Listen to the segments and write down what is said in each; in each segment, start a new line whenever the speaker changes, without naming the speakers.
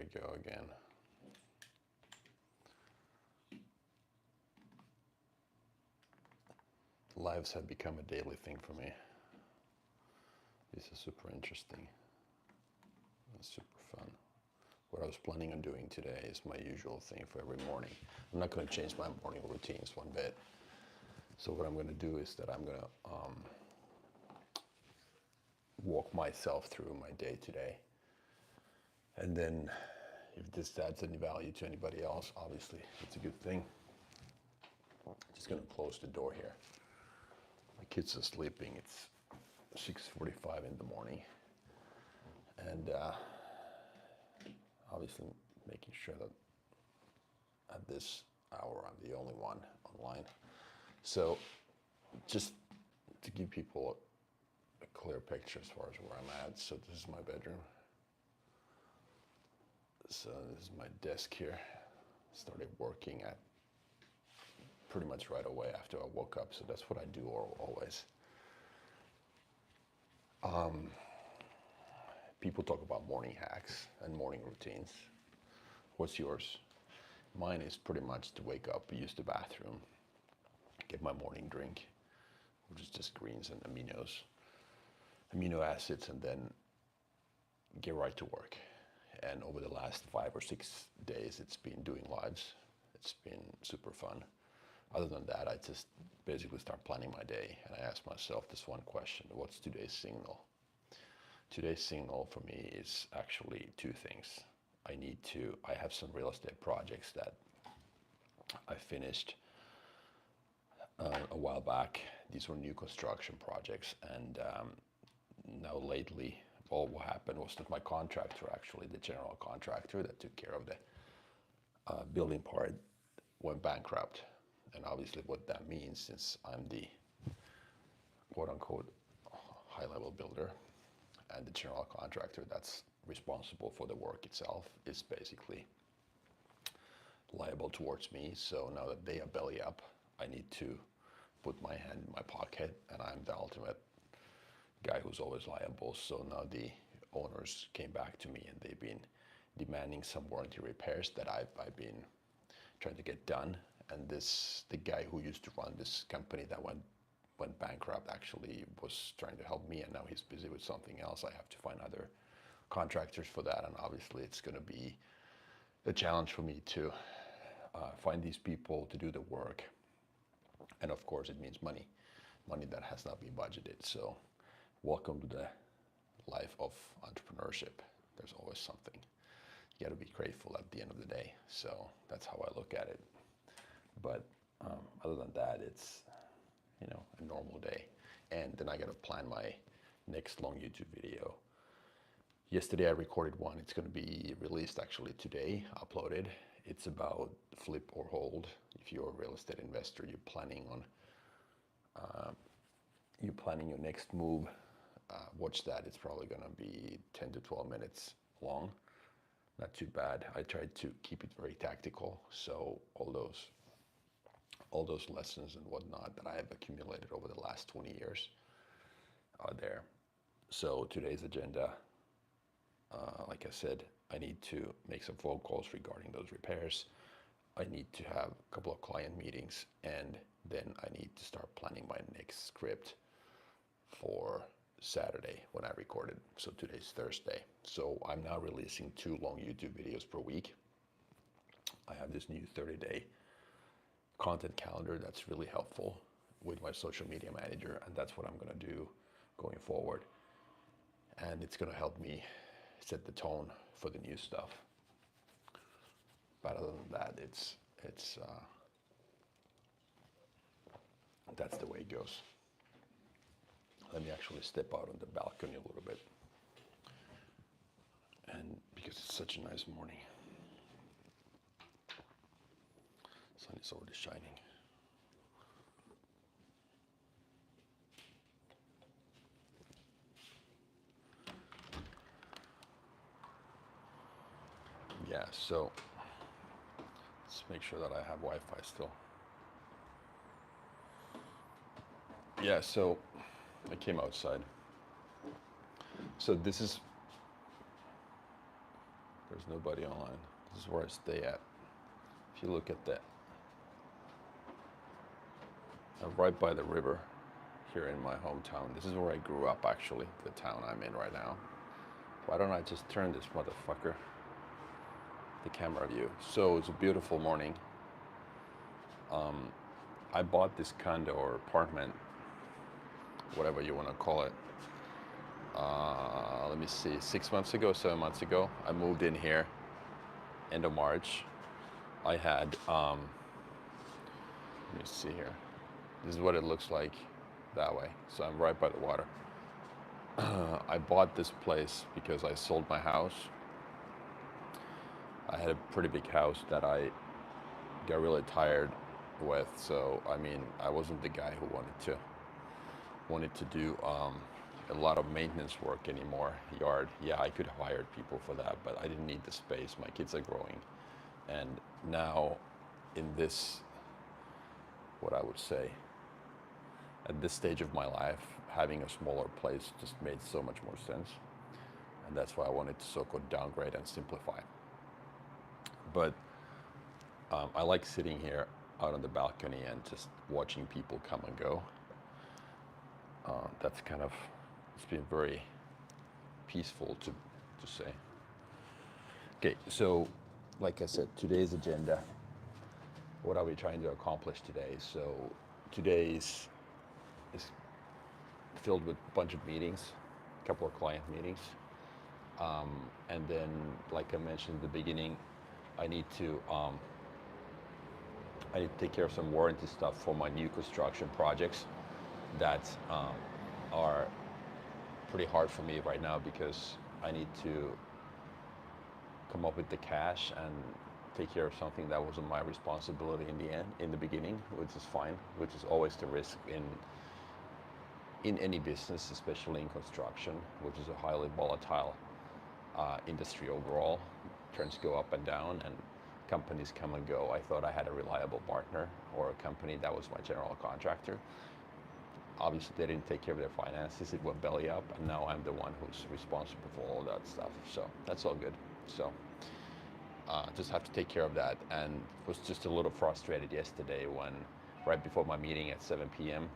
we go again. Lives have become a daily thing for me. This is super interesting. It's super fun. What I was planning on doing today is my usual thing for every morning. I'm not going to change my morning routines one bit. So what I'm going to do is that I'm going to walk myself through my day today. And then if this adds any value to anybody else, obviously it's a good thing. I'm just going to close the door here. My kids are sleeping. It's 6:45 in the morning. And obviously making sure that at this hour I'm the only one online. So just to give people a clear picture as far as where I'm at. So this is my bedroom. So this is my desk here. Started working at pretty much right away after I woke up. So that's what I do always. People talk about morning hacks and morning routines. What's yours? Mine is pretty much to wake up, use the bathroom, get my morning drink, which is just greens and amino acids, and then get right to work. And over the last 5 or 6 days, it's been doing lives. It's been super fun. Other than that, I just basically start planning my day, and I ask myself this one question: what's today's signal? Today's signal for me is actually two things. I have some real estate projects that I finished a while back. These were new construction projects, and now lately, what happened was that my contractor, actually the general contractor that took care of the building part, went bankrupt. And obviously what that means, since I'm the quote-unquote high-level builder, and the general contractor that's responsible for the work itself is basically liable towards me. So now that they are belly up, I need to put my hand in my pocket, and I'm the ultimate guy who's always liable. So now the owners came back to me, and they've been demanding some warranty repairs that I've been trying to get done. And the guy who used to run this company that went bankrupt actually was trying to help me, and now he's busy with something else. I have to find other contractors for that, and obviously it's going to be a challenge for me to find these people to do the work. And of course it means money that has not been budgeted. So welcome to the life of entrepreneurship. There's always something. You got to be grateful at the end of the day. So that's how I look at it. But other than that, it's a normal day. And then I got to plan my next long YouTube video. Yesterday I recorded one. It's going to be released actually today, uploaded. It's about flip or hold. If you're a real estate investor, you're planning your next move, watch that. It's probably going to be 10 to 12 minutes long. Not too bad. I tried to keep it very tactical. So all those lessons and whatnot that I have accumulated over the last 20 years are there. So today's agenda, like I said, I need to make some phone calls regarding those repairs. I need to have a couple of client meetings, and then I need to start planning my next script for Saturday when I recorded. So today's Thursday. So I'm now releasing 2 long YouTube videos per week. I have this new 30-day content calendar that's really helpful with my social media manager, and that's what I'm going to do going forward. And it's going to help me set the tone for the new stuff. But other than that, it's that's the way it goes. Let me actually step out on the balcony a little bit, and because it's such a nice morning. Sun is already shining. Yeah, so let's make sure that I have Wi-Fi still. Yeah, so I came outside. So this is There's nobody online. This is where I stay at. If you look at that, I'm right by the river here in my hometown. This is where I grew up, actually, the town I'm in right now. Why don't I just turn this motherfucker, the camera view? So it's a beautiful morning. I bought this condo or apartment, whatever you want to call it. Let me see, 6 months ago, 7 months ago. I moved in here, end of March. I had, let me see here. This is what it looks like that way. So I'm right by the water. I bought this place because I sold my house. I had a pretty big house that I got really tired with. So, I mean, I wasn't the guy who wanted to do a lot of maintenance work anymore. Yard, yeah, I could have hired people for that, but I didn't need the space. My kids are growing. And now in this, what I would say, at this stage of my life, having a smaller place just made so much more sense. And that's why I wanted to so-called downgrade and simplify. But I like sitting here out on the balcony and just watching people come and go. That's kind of, it's been very peaceful to say. Okay, so like I said, today's agenda, what are we trying to accomplish today? So today is filled with a bunch of meetings, a couple of client meetings. And then, like I mentioned at the beginning, I need to take care of some warranty stuff for my new construction projects that are pretty hard for me right now because I need to come up with the cash and take care of something that wasn't my responsibility in the beginning, which is fine, which is always the risk in any business, especially in construction, which is a highly volatile industry overall. Trends go up and down and companies come and go. I thought I had a reliable partner or a company that was my general contractor. Obviously, they didn't take care of their finances. It went belly up, and now I'm the one who's responsible for all that stuff. So that's all good. So just have to take care of that. And was just a little frustrated yesterday when, right before my meeting at 7 p.m.,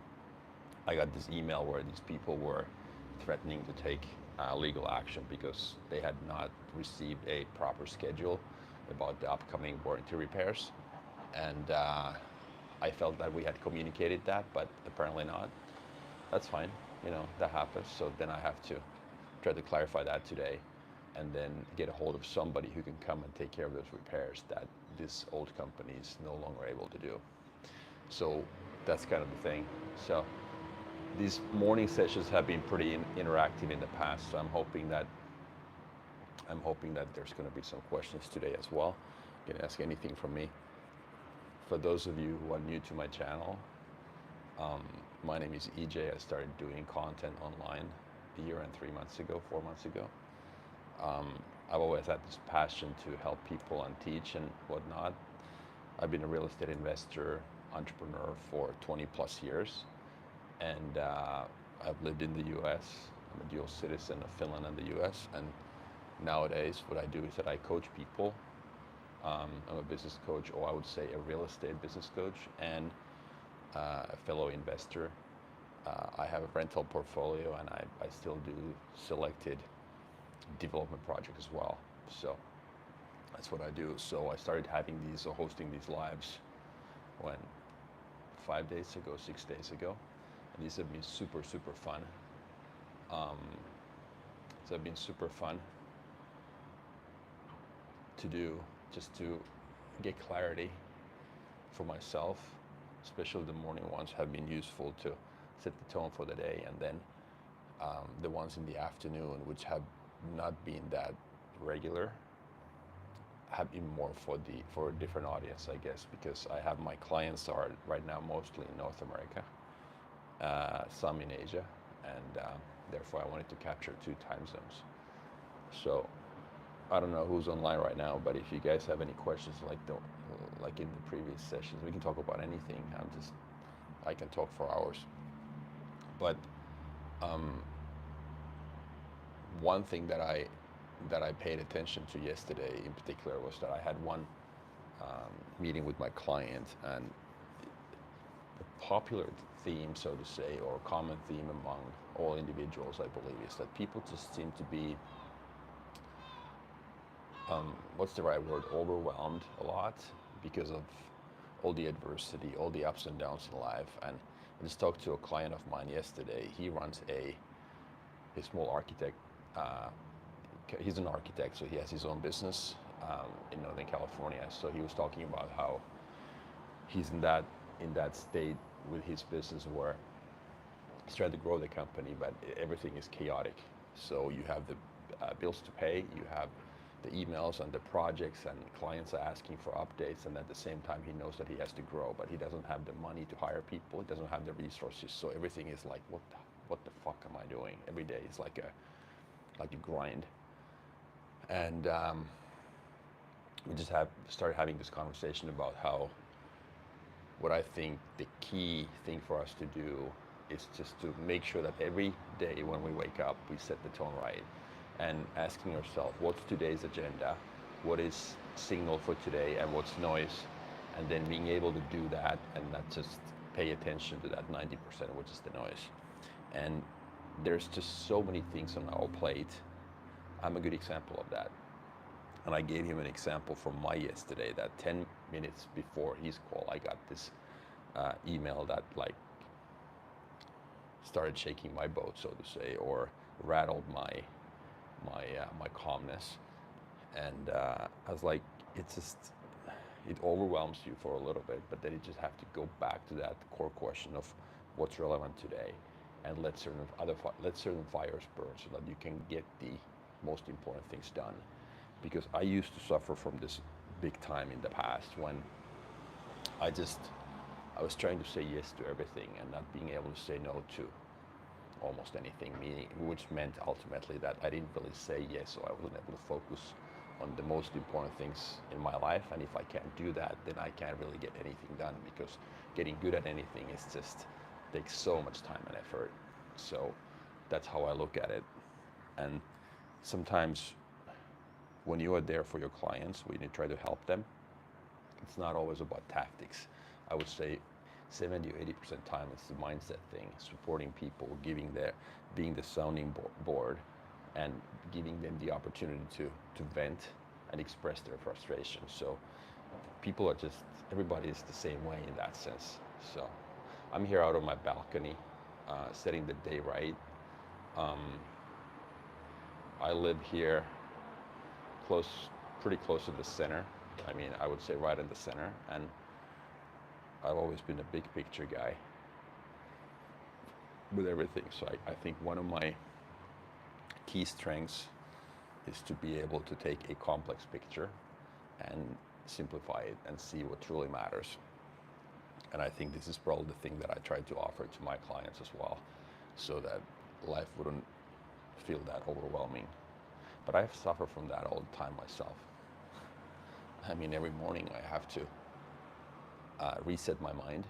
I got this email where these people were threatening to take legal action because they had not received a proper schedule about the upcoming warranty repairs. And I felt that we had communicated that, but apparently not. That's fine, you know, that happens. So then I have to try to clarify that today and then get a hold of somebody who can come and take care of those repairs that this old company is no longer able to do. So that's kind of the thing. So these morning sessions have been pretty interactive in the past, so I'm hoping that there's going to be some questions today as well. You can ask anything from me. For those of you who are new to my channel, my name is EJ. I started doing content online a year and 4 months ago. I've always had this passion to help people and teach and whatnot. I've been a real estate investor, entrepreneur for 20 plus years. And I've lived in the US. I'm a dual citizen of Finland and the US. And nowadays, what I do is that I coach people. I'm a business coach, or I would say a real estate business coach, and a fellow investor. I have a rental portfolio, and I still do selected development projects as well. So that's what I do. So I started having these, or hosting these lives, when 5 days ago, 6 days ago. And these have been super, super fun. So they've been super fun to do, just to get clarity for myself. Especially the morning ones have been useful to set the tone for the day, and then the ones in the afternoon, which have not been that regular, have been more for a different audience, I guess, because I have my clients are right now mostly in North America, some in Asia, and therefore I wanted to capture 2 time zones. So I don't know who's online right now, but if you guys have any questions like in the previous sessions, we can talk about anything. I can talk for hours. But one thing that I that I paid attention to yesterday in particular was that I had one meeting with my client, and the popular theme, so to say, or common theme among all individuals, I believe, is that people just seem to be, what's the right word, overwhelmed a lot because of all the adversity, all the ups and downs in life. And I just talked to a client of mine yesterday. He runs a small architect. He's an architect, so he has his own business in Northern California. So he was talking about how he's in that state with his business where he's trying to grow the company, but everything is chaotic. So you have the bills to pay, you have the emails and the projects, and clients are asking for updates, and at the same time he knows that he has to grow, but he doesn't have the money to hire people, he doesn't have the resources. So everything is like, what the fuck am I doing? Every day is like a grind. And we just started having this conversation about how what I think the key thing for us to do is just to make sure that every day when we wake up, we set the tone right, and asking yourself, what's today's agenda, what is signal for today, and what's noise, and then being able to do that and not just pay attention to that 90%, which is the noise. And there's just so many things on our plate. I'm a good example of that. And I gave him an example from my yesterday, that 10 minutes before his call, I got this email that like started shaking my boat, so to say, or rattled my calmness. And I was like, it overwhelms you for a little bit, but then you just have to go back to that core question of what's relevant today, and let certain fires burn so that you can get the most important things done. Because I used to suffer from this big time in the past when I was trying to say yes to everything and not being able to say no to almost anything, which meant ultimately that I didn't really say yes, so I wasn't able to focus on the most important things in my life. And if I can't do that, then I can't really get anything done, because getting good at anything is just takes so much time and effort. So that's how I look at it. And sometimes when you are there for your clients, when you try to help them, it's not always about tactics. I would say 70 or 80% time it's the mindset thing, supporting people, being the sounding board, and giving them the opportunity to vent and express their frustration. So people are everybody is the same way in that sense. So I'm here out on my balcony, setting the day right. I live here pretty close to the center. I mean, I would say right in the center, and I've always been a big picture guy with everything. So I think one of my key strengths is to be able to take a complex picture and simplify it and see what truly matters. And I think this is probably the thing that I try to offer to my clients as well, so that life wouldn't feel that overwhelming. But I suffer from that all the time myself. I mean, every morning I have to reset my mind.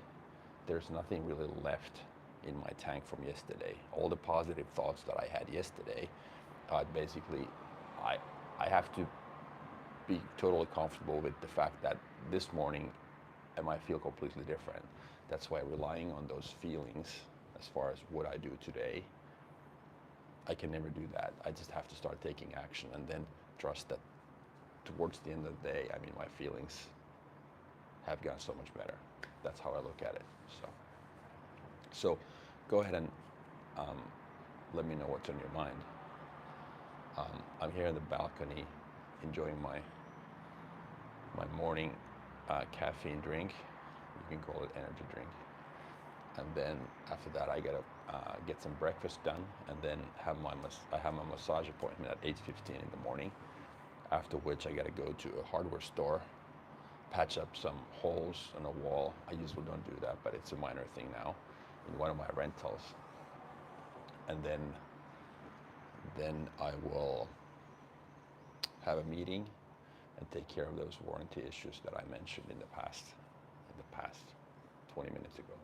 There's nothing really left in my tank from yesterday. All the positive thoughts that I had yesterday, basically, I have to be totally comfortable with the fact that this morning I might feel completely different. That's why relying on those feelings as far as what I do today, I can never do that. I just have to start taking action and then trust that towards the end of the day, I mean, my feelings have gotten so much better. That's how I look at it. So go ahead and let me know what's on your mind. I'm here in the balcony enjoying my morning caffeine drink. You can call it energy drink. And then after that, I gotta get some breakfast done, and then I have my massage appointment at 8:15 in the morning. After which I gotta go to a hardware store, patch up some holes on a wall. I usually don't do that, but it's a minor thing now in one of my rentals. And then I will have a meeting and take care of those warranty issues that I mentioned in the past 20 minutes ago.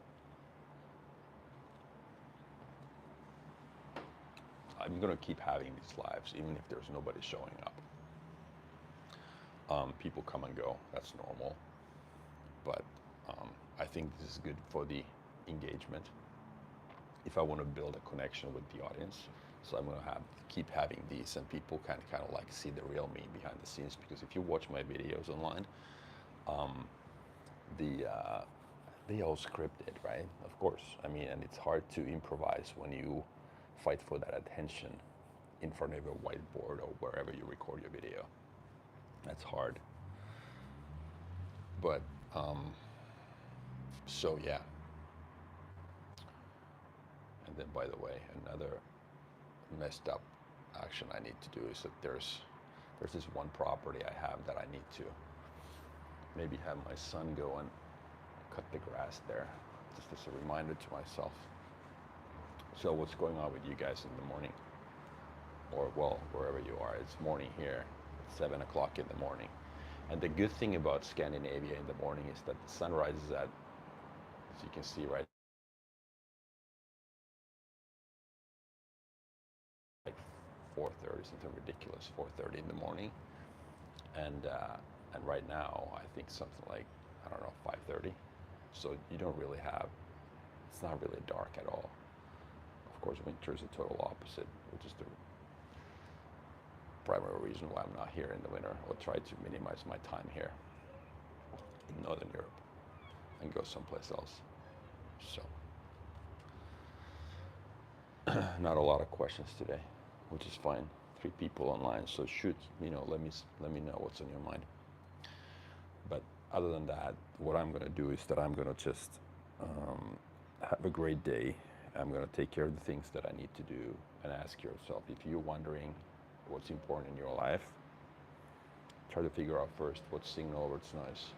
I'm gonna keep having these lives even if there's nobody showing up. People come and go, that's normal. But I think this is good for the engagement. If I want to build a connection with the audience, so I'm gonna keep having these, and people can kind of like see the real me behind the scenes. Because if you watch my videos online, the they all scripted, right? Of course. I mean, and it's hard to improvise when you fight for that attention in front of a whiteboard or wherever you record your video. That's hard. But so yeah. And then, by the way, another messed up action I need to do is that there's this one property I have that I need to maybe have my son go and cut the grass there, just as a reminder to myself. So what's going on with you guys in the morning? Or, well, wherever you are. It's morning here, it's 7 o'clock in the morning. And the good thing about Scandinavia in the morning is that the sun rises at, as you can see right, like 4:30, something ridiculous, 4:30 in the morning. And right now, I think something like, I don't know, 5:30. So you don't really have, it's not really dark at all. Of course, winter is the total opposite, which is the primary reason why I'm not here in the winter, or try to minimize my time here in Northern Europe and go someplace else. So, not a lot of questions today, which is fine. 3 people online, so shoot, let me know what's on your mind. But other than that, what I'm going to do is that I'm going to just have a great day. I'm going to take care of the things that I need to do, and ask yourself, if you're wondering what's important in your life, try to figure out first what's signal, what's noise.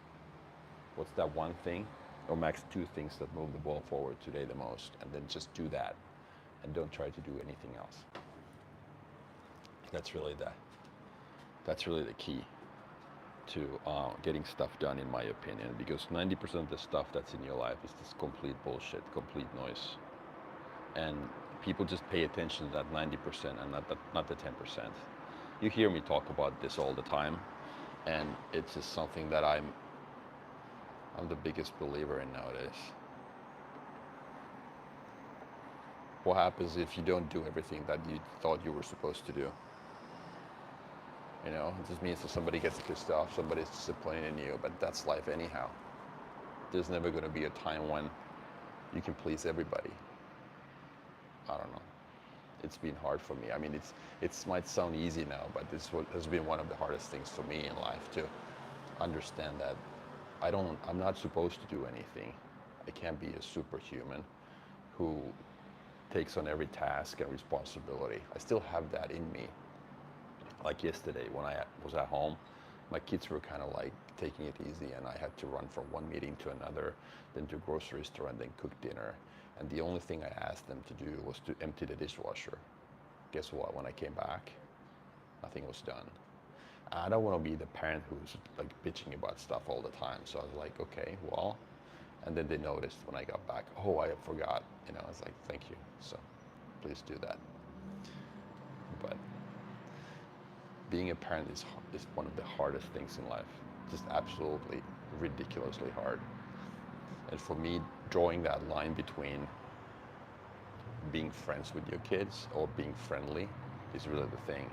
What's that one thing, or max 2 things that move the ball forward today the most, and then just do that, and don't try to do anything else. That's really the key to getting stuff done, in my opinion, because 90% of the stuff that's in your life is just complete bullshit, complete noise. And people just pay attention to that 90% and not the 10%. You hear me talk about this all the time, and it's just something that I'm the biggest believer in nowadays. What happens if you don't do everything that you thought you were supposed to do? It just means that somebody gets pissed off, somebody's disappointed in you, but that's life anyhow. There's never going to be a time when you can please everybody. I don't know. It's been hard for me. I mean, it might sound easy now, but this has been one of the hardest things for me in life, to understand that I'm not supposed to do anything. I can't be a superhuman who takes on every task and responsibility. I still have that in me. Like yesterday, when I was at home, my kids were kind of like taking it easy, and I had to run from one meeting to another, then to a grocery store, and then cook dinner. And the only thing I asked them to do was to empty the dishwasher. Guess what? When I came back, nothing was done. I don't want to be the parent who's like bitching about stuff all the time. So I was like, okay, well, and then they noticed when I got back, oh, I forgot. I was like, thank you. So please do that. But being a parent is one of the hardest things in life. Just absolutely ridiculously hard. And for me, drawing that line between being friends with your kids or being friendly is really the thing.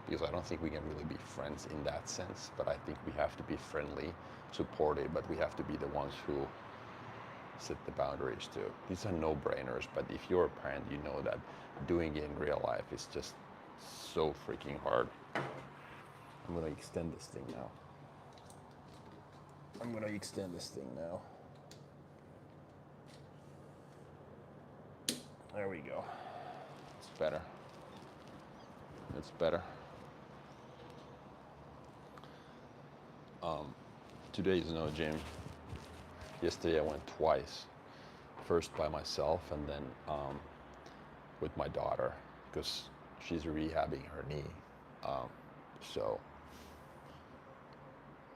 Because I don't think we can really be friends in that sense, but I think we have to be friendly, supportive, but we have to be the ones who set the boundaries too. These are no-brainers, but if you're a parent, you know that doing it in real life is just so freaking hard. I'm gonna extend this thing now. There we go. It's better. Today is no gym. Yesterday I went twice. First by myself, and then with my daughter, because she's rehabbing her knee.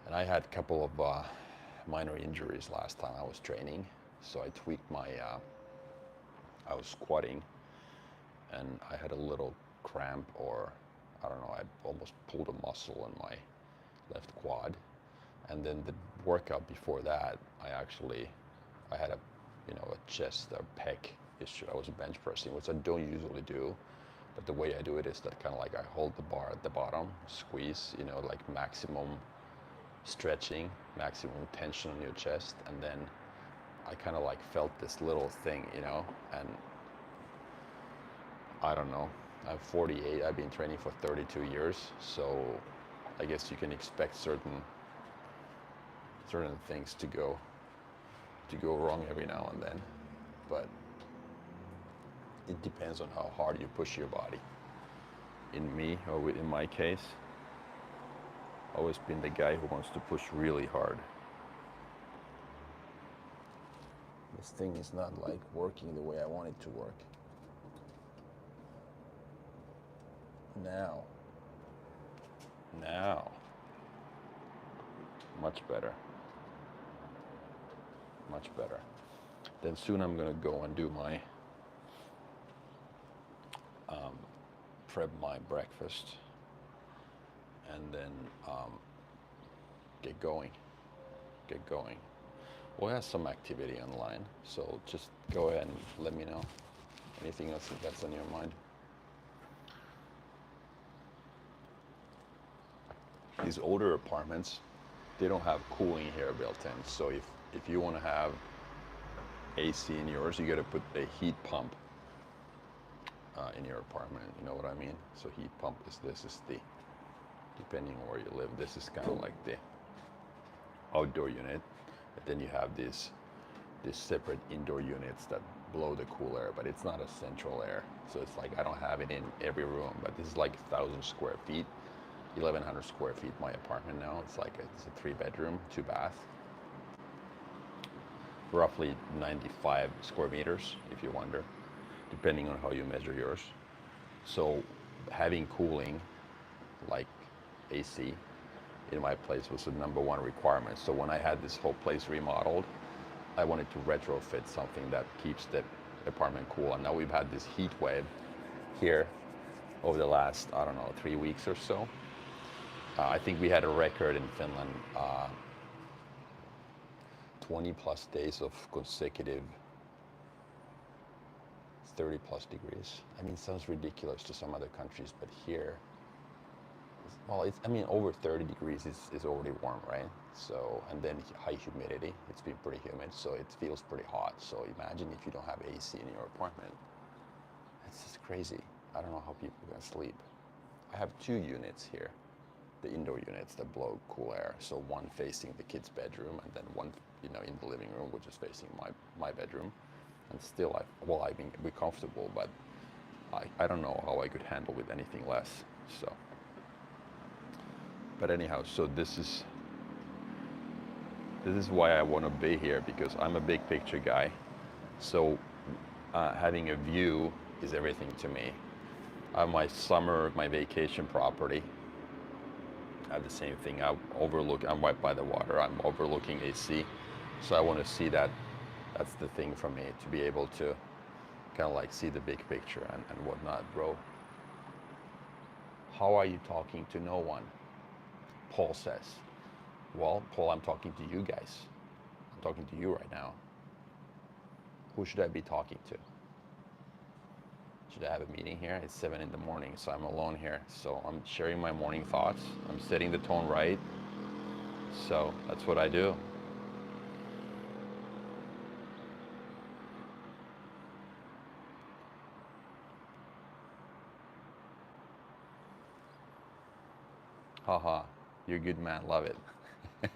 And I had a couple of minor injuries last time I was training, so I tweaked I was squatting, and I had a little cramp, or I don't know, I almost pulled a muscle in my left quad. And then the workout before that, I had a chest or pec issue. I was bench pressing, which I don't usually do. But the way I do it is that kind of like I hold the bar at the bottom, squeeze, like maximum stretching, maximum tension on your chest. And then I kind of like felt this little thing, and I don't know. I'm 48. I've been training for 32 years. So I guess you can expect certain things to go wrong every now and then, but it depends on how hard you push your body. In my case, I've always been the guy who wants to push really hard. This thing is not like working the way I want it to work. Now, much better. Much better. Then soon I'm gonna go and do my prep my breakfast, and then get going. We'll have some activity online, so just go ahead and let me know anything else that's on your mind. These older apartments, they don't have cooling here built in, so if you want to have AC in yours, you got to put a heat pump in your apartment. You know what I mean? So heat pump this is the, depending on where you live, this is kind of like the outdoor unit. But then you have these separate indoor units that blow the cool air, but it's not a central air. So it's like I don't have it in every room, but this is like 1,000 square feet, 1,100 square feet. My apartment now, it's a 3-bedroom, 2-bath. Roughly 95 square meters, if you wonder, depending on how you measure yours. So having cooling, like AC, in my place was the #1 requirement. So when I had this whole place remodeled, I wanted to retrofit something that keeps the apartment cool. And now we've had this heat wave here over the last, I don't know, 3 weeks or so. I think we had a record in Finland, 20 plus days of consecutive 30 plus degrees. I mean, it sounds ridiculous to some other countries, but here, well, over 30 degrees is already warm, right? So, and then high humidity. It's been pretty humid, so it feels pretty hot. So imagine if you don't have AC in your apartment. It's just crazy. I don't know how people can sleep. I have 2 units here, the indoor units that blow cool air. So one facing the kids' bedroom, and then one, in the living room, which is facing my bedroom. And still, I've been comfortable, but I don't know how I could handle with anything less. So, but anyhow, so this is why I want to be here, because I'm a big picture guy. So having a view is everything to me. I have my vacation property. I have the same thing. I'm right by the water. I'm overlooking AC. So I want to see that. That's the thing for me, to be able to kind of like see the big picture and whatnot. Bro, how are you talking to no one? Paul says. Well, Paul, I'm talking to you guys. I'm talking to you right now. Who should I be talking to? Should I have a meeting here? It's 7 in the morning, so I'm alone here. So I'm sharing my morning thoughts. I'm setting the tone right. So that's what I do. Haha, you're a good man, love it. I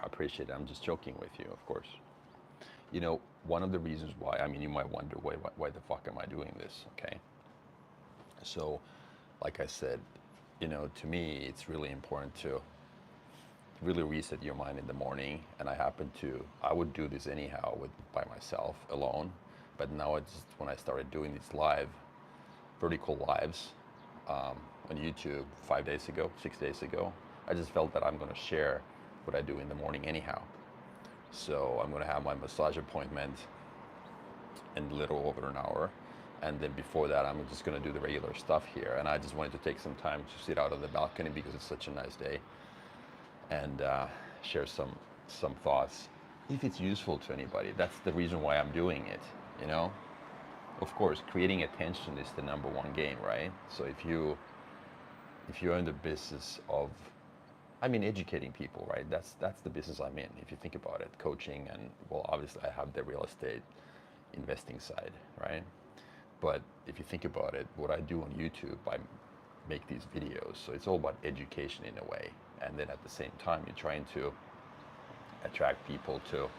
appreciate it. I'm just joking with you, of course. One of the reasons why, you might wonder, why the fuck am I doing this, okay? So, like I said, to me, it's really important to really reset your mind in the morning. And I would do this anyhow by myself, alone. But now when I started doing these vertical lives, on YouTube 5 days ago, 6 days ago, I just felt that I'm going to share what I do in the morning anyhow. So I'm going to have my massage appointment in a little over an hour. And then before that, I'm just going to do the regular stuff here. And I just wanted to take some time to sit out on the balcony because it's such a nice day, and share some thoughts. If it's useful to anybody, that's the reason why I'm doing it. You know, of course, creating attention is the number one game, right? So if you're in the business of, I mean, educating people, right? That's the business I'm in. If you think about it, coaching, and well, obviously I have the real estate investing side, right? But if you think about it, what I do on YouTube, I make these videos. So it's all about education in a way. And then at the same time, you're trying to attract people to,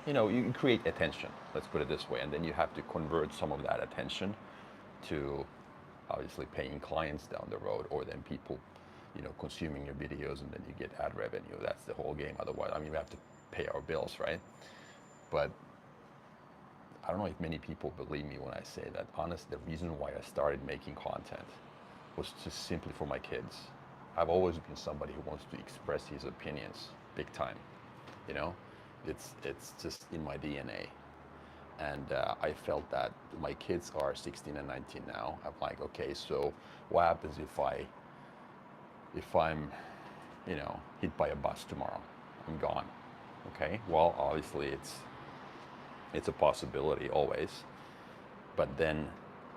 you create attention, let's put it this way. And then you have to convert some of that attention to obviously paying clients down the road, or then people, consuming your videos, and then you get ad revenue. That's the whole game. Otherwise, I mean, we have to pay our bills, right? But I don't know if many people believe me when I say that, honestly, the reason why I started making content was just simply for my kids. I've always been somebody who wants to express his opinions big time, you know? It's just in my DNA. And I felt that my kids are 16 and 19 now. I'm like, okay, so what happens if I'm, hit by a bus tomorrow? I'm gone. Okay, well, obviously it's a possibility always, but then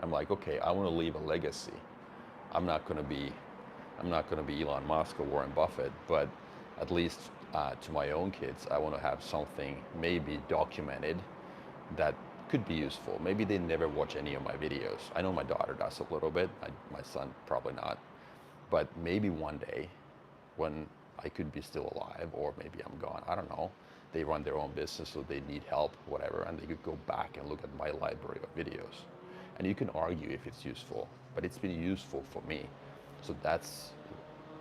I'm like, okay, I want to leave a legacy. I'm not going to be Elon Musk or Warren Buffett, but at least to my own kids, I want to have something maybe documented that could be useful. Maybe they never watch any of my videos. I know my daughter does a little bit, my son probably not, but maybe one day when I could be still alive, or maybe I'm gone, I don't know. They run their own business, so they need help, whatever, and they could go back and look at my library of videos. And you can argue if it's useful, but it's been useful for me. So that's,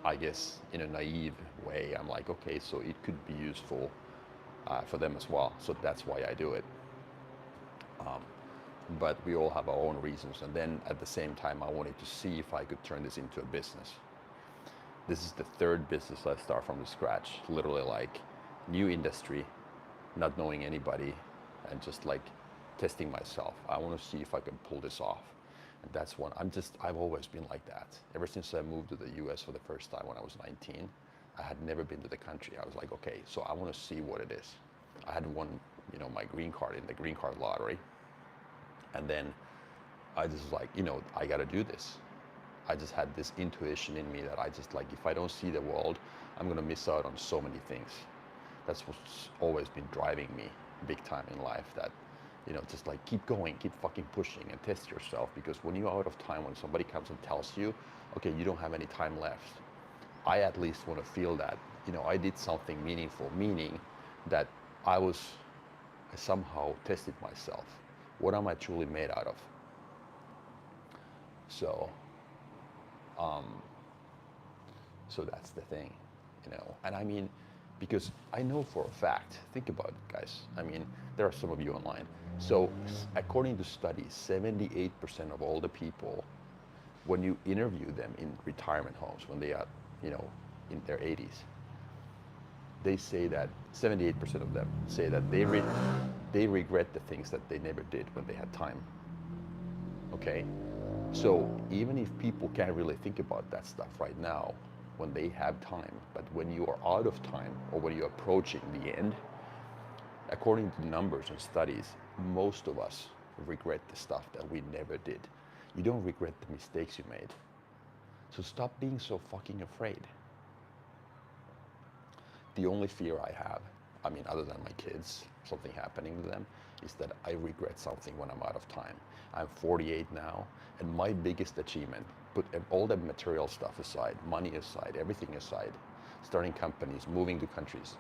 I guess, in a naive way, I'm like, okay, so it could be useful for them as well. So that's why I do it. But we all have our own reasons. And then at the same time, I wanted to see if I could turn this into a business. This is the third business I start from the scratch, literally like new industry, not knowing anybody, and just like testing myself. I want to see if I can pull this off. And that's one, I've always been like that. Ever since I moved to the US for the first time when I was 19, I had never been to the country. I was like, okay, so I want to see what it is. I had won, my green card in the green card lottery. And then I just like, I got to do this. I just had this intuition in me that I just like, if I don't see the world, I'm going to miss out on so many things. That's what's always been driving me big time in life, that, just like keep going, keep fucking pushing and test yourself. Because when you're out of time, when somebody comes and tells you, okay, you don't have any time left, I at least want to feel that, I did something meaningful, meaning that I somehow tested myself. What am I truly made out of? So, so that's the thing, And I mean, because I know for a fact, think about it, guys. I mean, there are some of you online. So, according to studies, 78% of all the people, when you interview them in retirement homes, when they are, in their 80s, they say that 78% of them say that they regret the things that they never did when they had time. Okay? So even if people can't really think about that stuff right now, when they have time, but when you are out of time, or when you're approaching the end, according to numbers and studies, most of us regret the stuff that we never did. You don't regret the mistakes you made. So stop being so fucking afraid. The only fear I have, I mean, other than my kids, something happening to them, is that I regret something when I'm out of time. I'm 48 now, and my biggest achievement, put all the material stuff aside, money aside, everything aside, starting companies, moving to countries,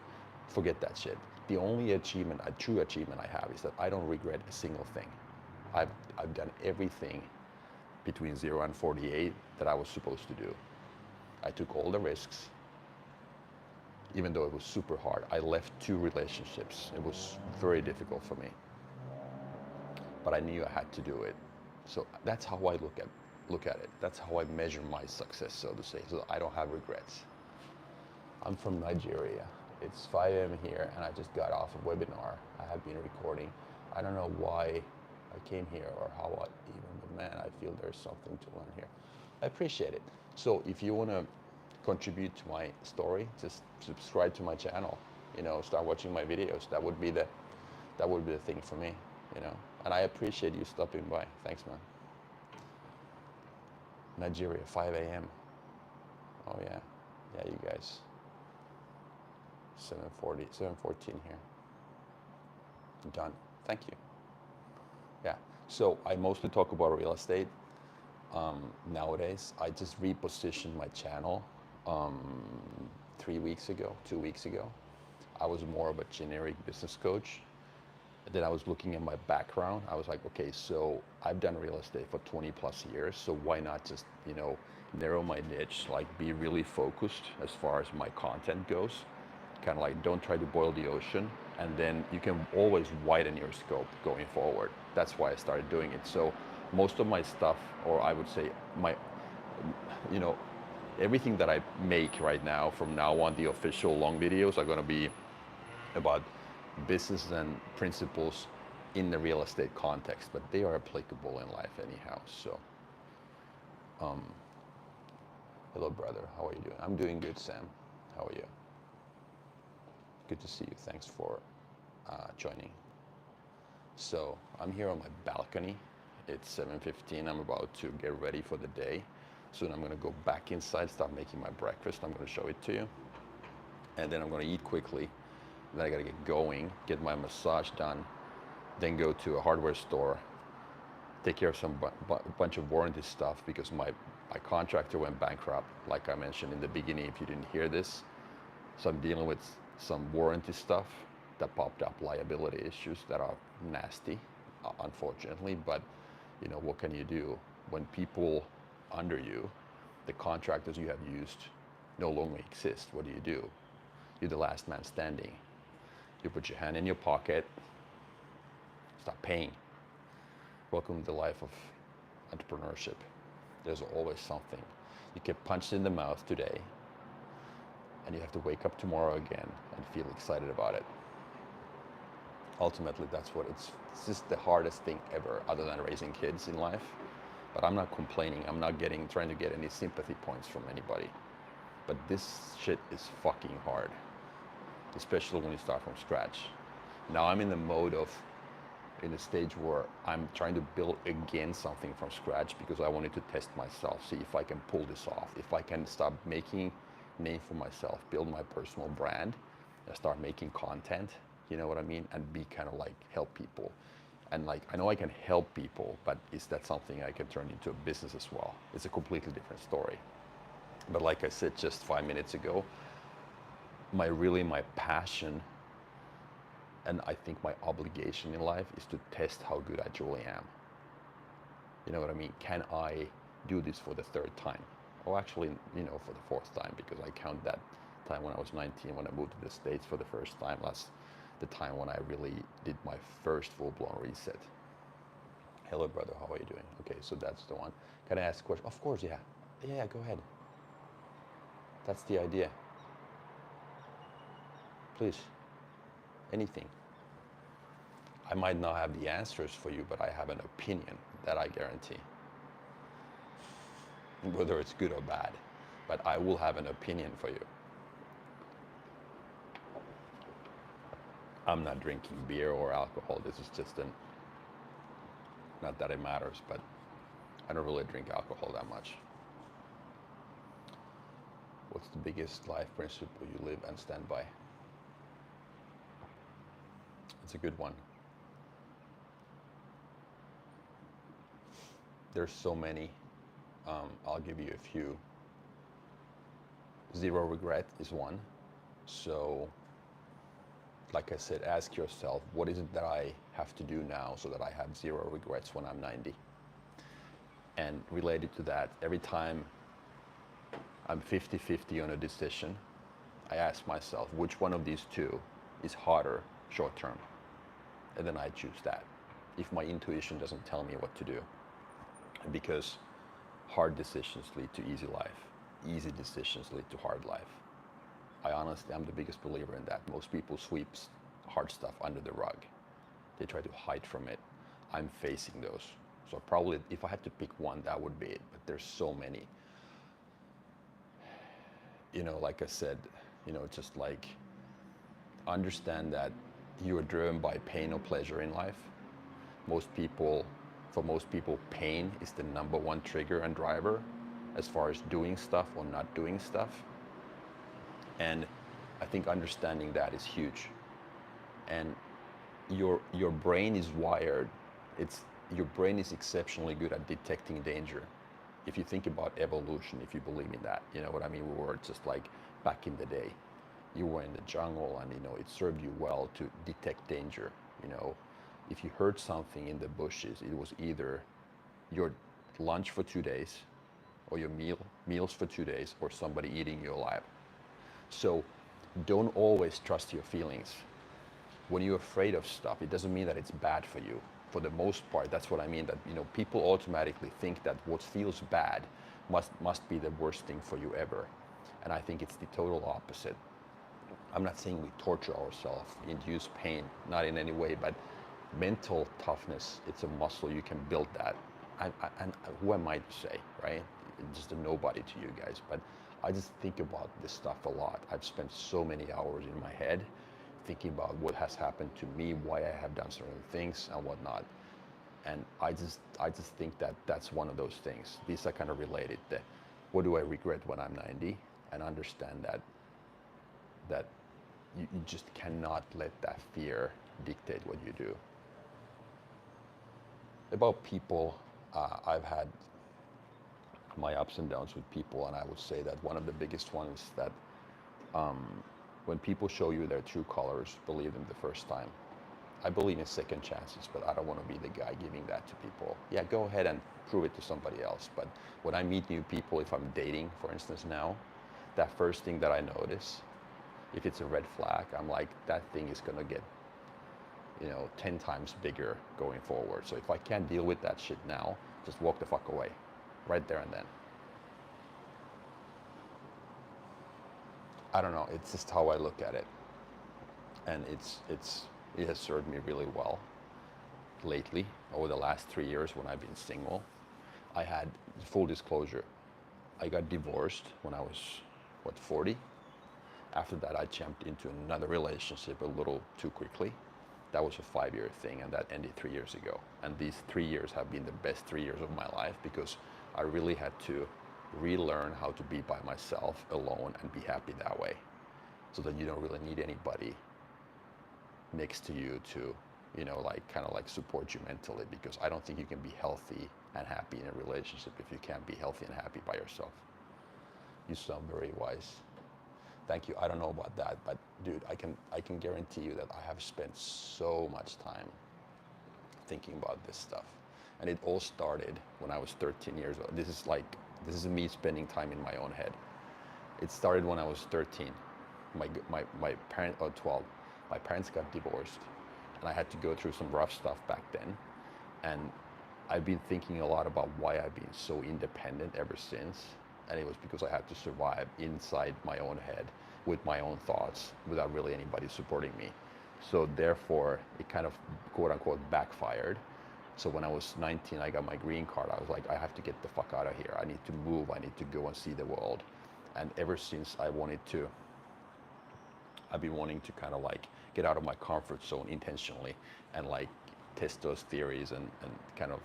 forget that shit. The only achievement, a true achievement I have, is that I don't regret a single thing. I've done everything between 0 and 48 that I was supposed to do. I took all the risks, even though it was super hard. I left 2 relationships. It was very difficult for me. But I knew I had to do it. So that's how I look at it. That's how I measure my success, so to say. So I don't have regrets. I'm from Nigeria. It's 5 a.m. here, and I just got off a webinar I have been recording. I don't know why I came here, or how I even, but man, I feel there's something to learn here. I appreciate it. So if you want to contribute to my story, just subscribe to my channel, you know, start watching my videos. That would be the thing for me, you know. And I appreciate you stopping by. Thanks, man. Nigeria, 5 a.m. Oh yeah, yeah, you guys. 7:40, 7:14 here. Done. Thank you. Yeah. So I mostly talk about real estate nowadays. I just repositioned my channel 2 weeks ago. I was more of a generic business coach. Then I was looking at my background. I was like, okay, so I've done real estate for 20 plus years. So why not just, you know, narrow my niche, like be really focused as far as my content goes. Kind of like don't try to boil the ocean. And then you can always widen your scope going forward. That's why I started doing it. So most of my stuff, or I would say my, you know, everything that I make right now, from now on, the official long videos are going to be about business and principles in the real estate context, but they are applicable in life anyhow. So, hello, brother. How are you doing? I'm doing good, Sam. How are you? Good to see you. Thanks for joining. So I'm here on my balcony. It's 7:15. I'm about to get ready for the day. Soon I'm going to go back inside, start making my breakfast. I'm going to show it to you. And then I'm going to eat quickly. Then I got to get going, get my massage done, then go to a hardware store, take care of some bunch of warranty stuff because my contractor went bankrupt, like I mentioned in the beginning if you didn't hear this. So I'm dealing with some warranty stuff that popped up, liability issues that are nasty, unfortunately. But, you know, what can you do when people under you, the contractors you have used, no longer exist? What do? You're the last man standing. You put your hand in your pocket, start paying. Welcome to the life of entrepreneurship. There's always something. You get punched in the mouth today, and you have to wake up tomorrow again and feel excited about it. Ultimately, that's what it's just the hardest thing ever, other than raising kids in life. But I'm not complaining. I'm not trying to get any sympathy points from anybody. But this shit is fucking hard, especially when you start from scratch. Now I'm in the mode of, in the stage where I'm trying to build again something from scratch because I wanted to test myself, see if I can pull this off, if I can start making a name for myself, build my personal brand, and start making content, you know what I mean? And be kind of like help people. And like, I know I can help people, but is that something I can turn into a business as well? It's a completely different story. But like I said just 5 minutes ago, my passion and I think my obligation in life is to test how good I truly am. You know what I mean? Can I do this for the third time? Or actually, you know, for the fourth time, because I count that time when I was 19, when I moved to the States for the first time. That's the time when I really did my first full-blown reset. Hello, brother. How are you doing? Okay, so that's the one. Can I ask a question? Of course, yeah. Yeah, go ahead. That's the idea. Please. Anything. I might not have the answers for you, but I have an opinion that I guarantee. Whether it's good or bad, but I will have an opinion for you. I'm not drinking beer or alcohol. This is just not that it matters, but I don't really drink alcohol that much. What's the biggest life principle you live and stand by? It's a good one. There's so many. I'll give you a few. Zero regret is one. So, like I said, ask yourself, what is it that I have to do now so that I have zero regrets when I'm 90? And related to that, every time I'm 50-50 on a decision, I ask myself, which one of these two is harder short term? And then I choose that, if my intuition doesn't tell me what to do. Because hard decisions lead to easy life. Easy decisions lead to hard life. I'm the biggest believer in that. Most people sweep hard stuff under the rug. They try to hide from it. I'm facing those. So probably if I had to pick one, that would be it. But there's so many. Like I said, just like understand that you are driven by pain or pleasure in life. For most people, pain is the number one trigger and driver as far as doing stuff or not doing stuff. And I think understanding that is huge. And your brain is wired. Your brain is exceptionally good at detecting danger. If you think about evolution, if you believe in that, you know what I mean? We were just like back in the day. You were in the jungle, and it served you well to detect danger. If you heard something in the bushes, it was either your lunch for 2 days, or your meals for 2 days, or somebody eating you alive. So don't always trust your feelings. When you're afraid of stuff, it doesn't mean that it's bad for you. For the most part, that's what I mean, that people automatically think that what feels bad must be the worst thing for you ever. And I think it's the total opposite. I'm not saying we torture ourselves, induce pain, not in any way, but mental toughness, it's a muscle. You can build that. And who am I to say, right? Just a nobody to you guys, but I just think about this stuff a lot. I've spent so many hours in my head thinking about what has happened to me, why I have done certain things and whatnot. And I just think that that's one of those things. These are kind of related. What do I regret when I'm 90? And understand that you just cannot let that fear dictate what you do. About people, I've had my ups and downs with people, and I would say that one of the biggest ones that when people show you their true colors, believe them the first time. I believe in second chances, but I don't want to be the guy giving that to people. Yeah, go ahead and prove it to somebody else. But when I meet new people, if I'm dating, for instance, now, that first thing that I notice, if it's a red flag, I'm like, that thing is going to get 10 times bigger going forward. So if I can't deal with that shit now, just walk the fuck away, right there and then. I don't know, it's just how I look at it. And it has served me really well lately, over the last 3 years when I've been single. I had, full disclosure, I got divorced when I was, 40? After that, I jumped into another relationship a little too quickly. That was a 5-year thing, and that ended 3 years ago. And these 3 years have been the best 3 years of my life, because I really had to relearn how to be by myself alone and be happy that way, so that you don't really need anybody next to you to kind of support you mentally, because I don't think you can be healthy and happy in a relationship if you can't be healthy and happy by yourself. You sound very wise. Thank you. I don't know about that, but dude, I can guarantee you that I have spent so much time thinking about this stuff. And it all started when I was 13 years old. This is me spending time in my own head. It started when I was 13. My parents, or 12, my parents got divorced, and I had to go through some rough stuff back then. And I've been thinking a lot about why I've been so independent ever since. And it was because I had to survive inside my own head with my own thoughts without really anybody supporting me. So therefore, it kind of quote unquote backfired. So when I was 19, I got my green card. I was like, I have to get the fuck out of here. I need to move. I need to go and see the world. And ever since I've been wanting to kind of get out of my comfort zone intentionally and test those theories and kind of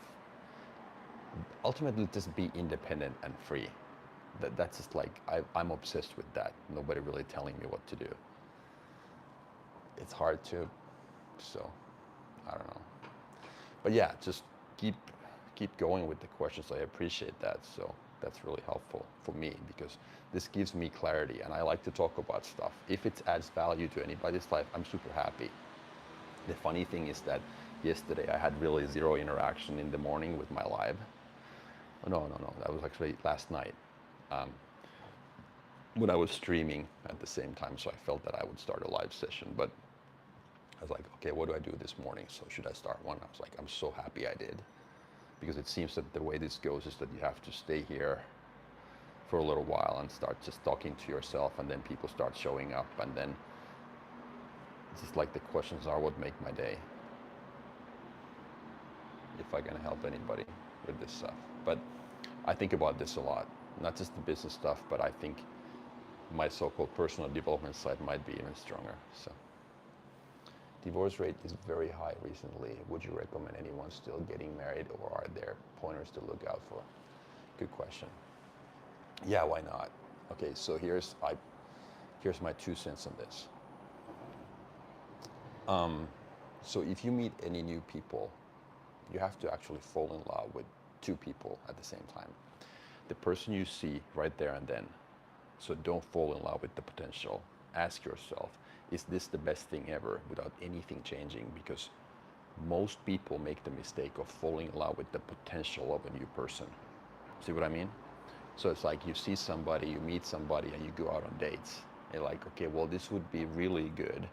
ultimately just be independent and free. That's just I'm obsessed with that. Nobody really telling me what to do. It's hard to, so I don't know. But yeah, just keep going with the questions. I appreciate that. So that's really helpful for me, because this gives me clarity, and I like to talk about stuff. If it adds value to anybody's life, I'm super happy. The funny thing is that yesterday I had really zero interaction in the morning with my live. No, that was actually last night. When I was streaming at the same time, so I felt that I would start a live session, but I was like, okay, what do I do this morning? So should I start one? I was like, I'm so happy I did, because it seems that the way this goes is that you have to stay here for a little while and start just talking to yourself, and then people start showing up, and then it's just the questions are what make my day. if I can help anybody with this stuff. But I think about this a lot, not just the business stuff, but I think my so-called personal development side might be even stronger. So, divorce rate is very high recently. Would you recommend anyone still getting married, or are there pointers to look out for? Good question. Yeah, why not? Okay, so here's my 2 cents on this. So if you meet any new people, you have to actually fall in love with 2 people at the same time. The person you see right there and then. So don't fall in love with the potential. Ask yourself, is this the best thing ever without anything changing? Because most people make the mistake of falling in love with the potential of a new person. See what I mean? So it's like you see somebody, you meet somebody, and you go out on dates. You're like, okay, well, this would be really good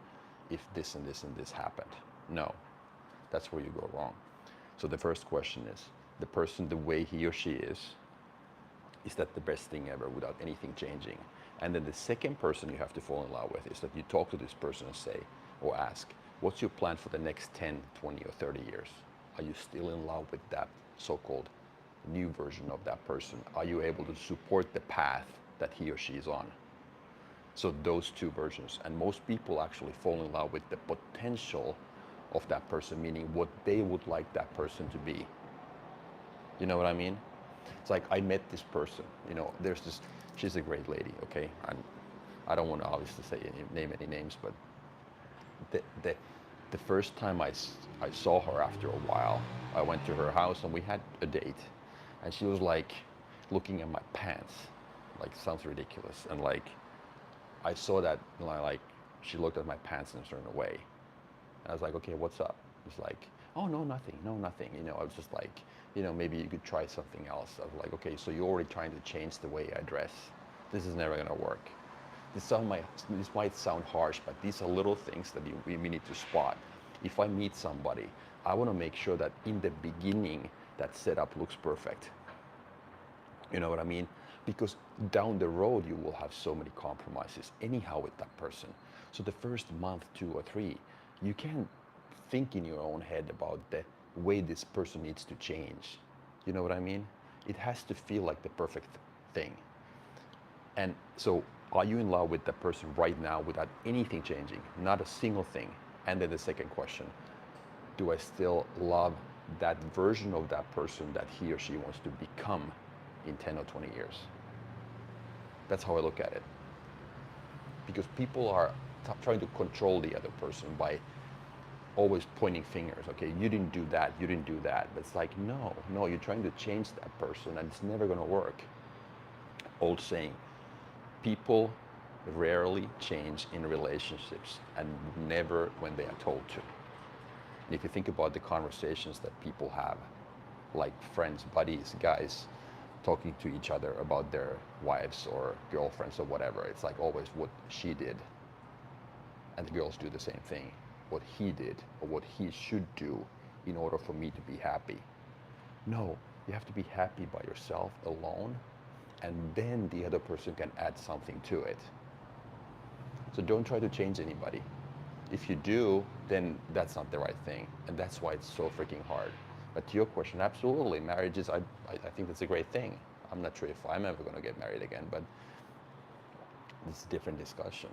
if this and this and this happened. No, that's where you go wrong. So the first question is, the person, the way he or she is that the best thing ever without anything changing? And then the second person you have to fall in love with is that you talk to this person and say, or ask, what's your plan for the next 10, 20, or 30 years? Are you still in love with that so-called new version of that person? Are you able to support the path that he or she is on? So those 2 versions. And most people actually fall in love with the potential of that person, meaning what they would like that person to be. You know what I mean? It's like I met this person, there's this, she's a great lady, okay? I don't want to obviously name any names, but the first time I saw her after a while, I went to her house and we had a date. And she was like looking at my pants, like sounds ridiculous. And like, I saw that, she looked at my pants and turned away. And I was like, okay, what's up? It's like, oh, no, nothing. I was just like, maybe you could try something else. I was like, okay, so you're already trying to change the way I dress. This is never gonna work. This might sound harsh, but these are little things that we need to spot. If I meet somebody, I wanna make sure that in the beginning, that setup looks perfect. You know what I mean? Because down the road, you will have so many compromises anyhow with that person. So the first month, 2 or 3, you can't think in your own head about the way this person needs to change. You know what I mean? It has to feel like the perfect thing. And so are you in love with that person right now without anything changing? Not a single thing. And then the second question, do I still love that version of that person that he or she wants to become in 10 or 20 years? That's how I look at it. Because people are trying to control the other person by always pointing fingers. Okay, you didn't do that, you didn't do that. But it's like, no, you're trying to change that person and it's never gonna work. Old saying, people rarely change in relationships and never when they are told to. And if you think about the conversations that people have, like friends, buddies, guys, talking to each other about their wives or girlfriends or whatever, it's like always what she did. And the girls do the same thing. What he did or what he should do in order for me to be happy. No, you have to be happy by yourself alone, and then the other person can add something to it. So don't try to change anybody. If you do, then that's not the right thing. And that's why it's so freaking hard. But to your question, absolutely, marriage is, I think that's a great thing. I'm not sure if I'm ever going to get married again, but it's a different discussion.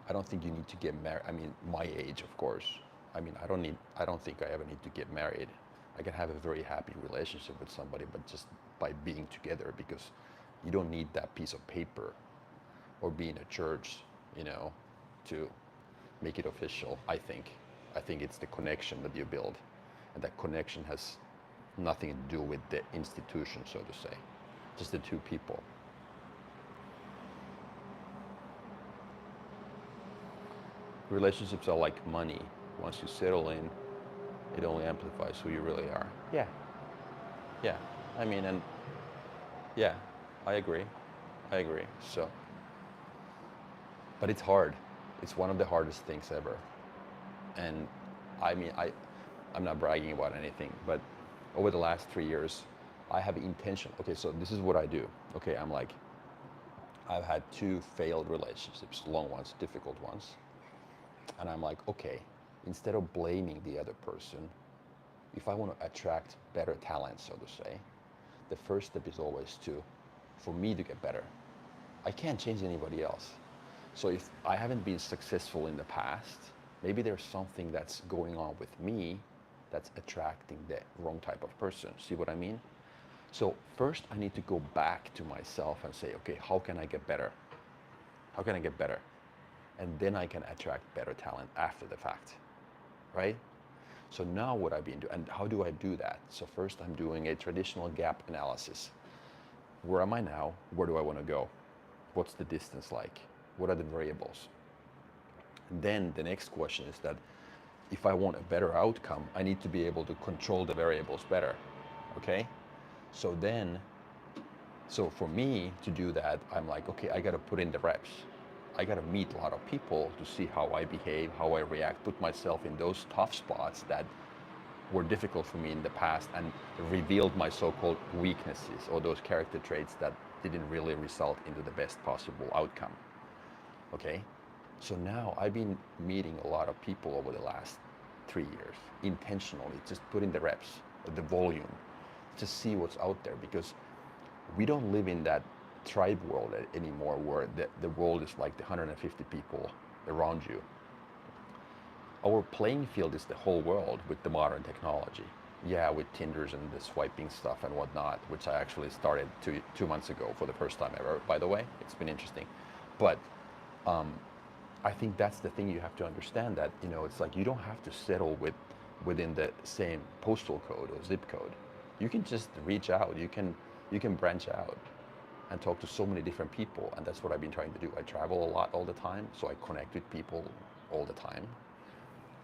I don't think you need to get married. I mean, my age, of course. I mean, I don't think I ever need to get married. I can have a very happy relationship with somebody, but just by being together, because you don't need that piece of paper or be in a church, to make it official, I think. I think it's the connection that you build. And that connection has nothing to do with the institution, so to say. Just the 2 people. Relationships are like money. Once you settle in, it only amplifies who you really are. Yeah. I mean, and yeah, I agree. So, but it's hard. It's one of the hardest things ever. And I mean, I'm not bragging about anything, but over the last 3 years, I have intention. Okay, so this is what I do. Okay, I've had 2 failed relationships, long ones, difficult ones. And I'm like, okay, instead of blaming the other person, if I want to attract better talent, so to say, the first step is always for me to get better. I can't change anybody else. So if I haven't been successful in the past, maybe there's something that's going on with me that's attracting the wrong type of person. See what I mean? So first I need to go back to myself and say, okay, how can I get better? How can I get better? And then I can attract better talent after the fact, right? So now what I've been doing, and how do I do that? So first I'm doing a traditional gap analysis. Where am I now? Where do I want to go? What's the distance like? What are the variables? And then the next question is that if I want a better outcome, I need to be able to control the variables better, okay? So for me to do that, I'm like, okay, I got to put in the reps. I got to meet a lot of people to see how I behave, how I react, put myself in those tough spots that were difficult for me in the past and revealed my so-called weaknesses or those character traits that didn't really result into the best possible outcome. Okay? So now I've been meeting a lot of people over the last 3 years, intentionally, just put in the reps, the volume, to see what's out there, because we don't live in that tribe world anymore where the world is like the 150 people around you. Our playing field is the whole world with the modern technology. Yeah, with Tinders and the swiping stuff and whatnot, which I actually started 2 months ago for the first time ever, by the way. It's been interesting. But I think that's the thing you have to understand, that, it's like you don't have to settle within the same postal code or zip code. You can just reach out. You can branch out and talk to so many different people, and that's what I've been trying to do. I travel a lot all the time, so I connect with people all the time.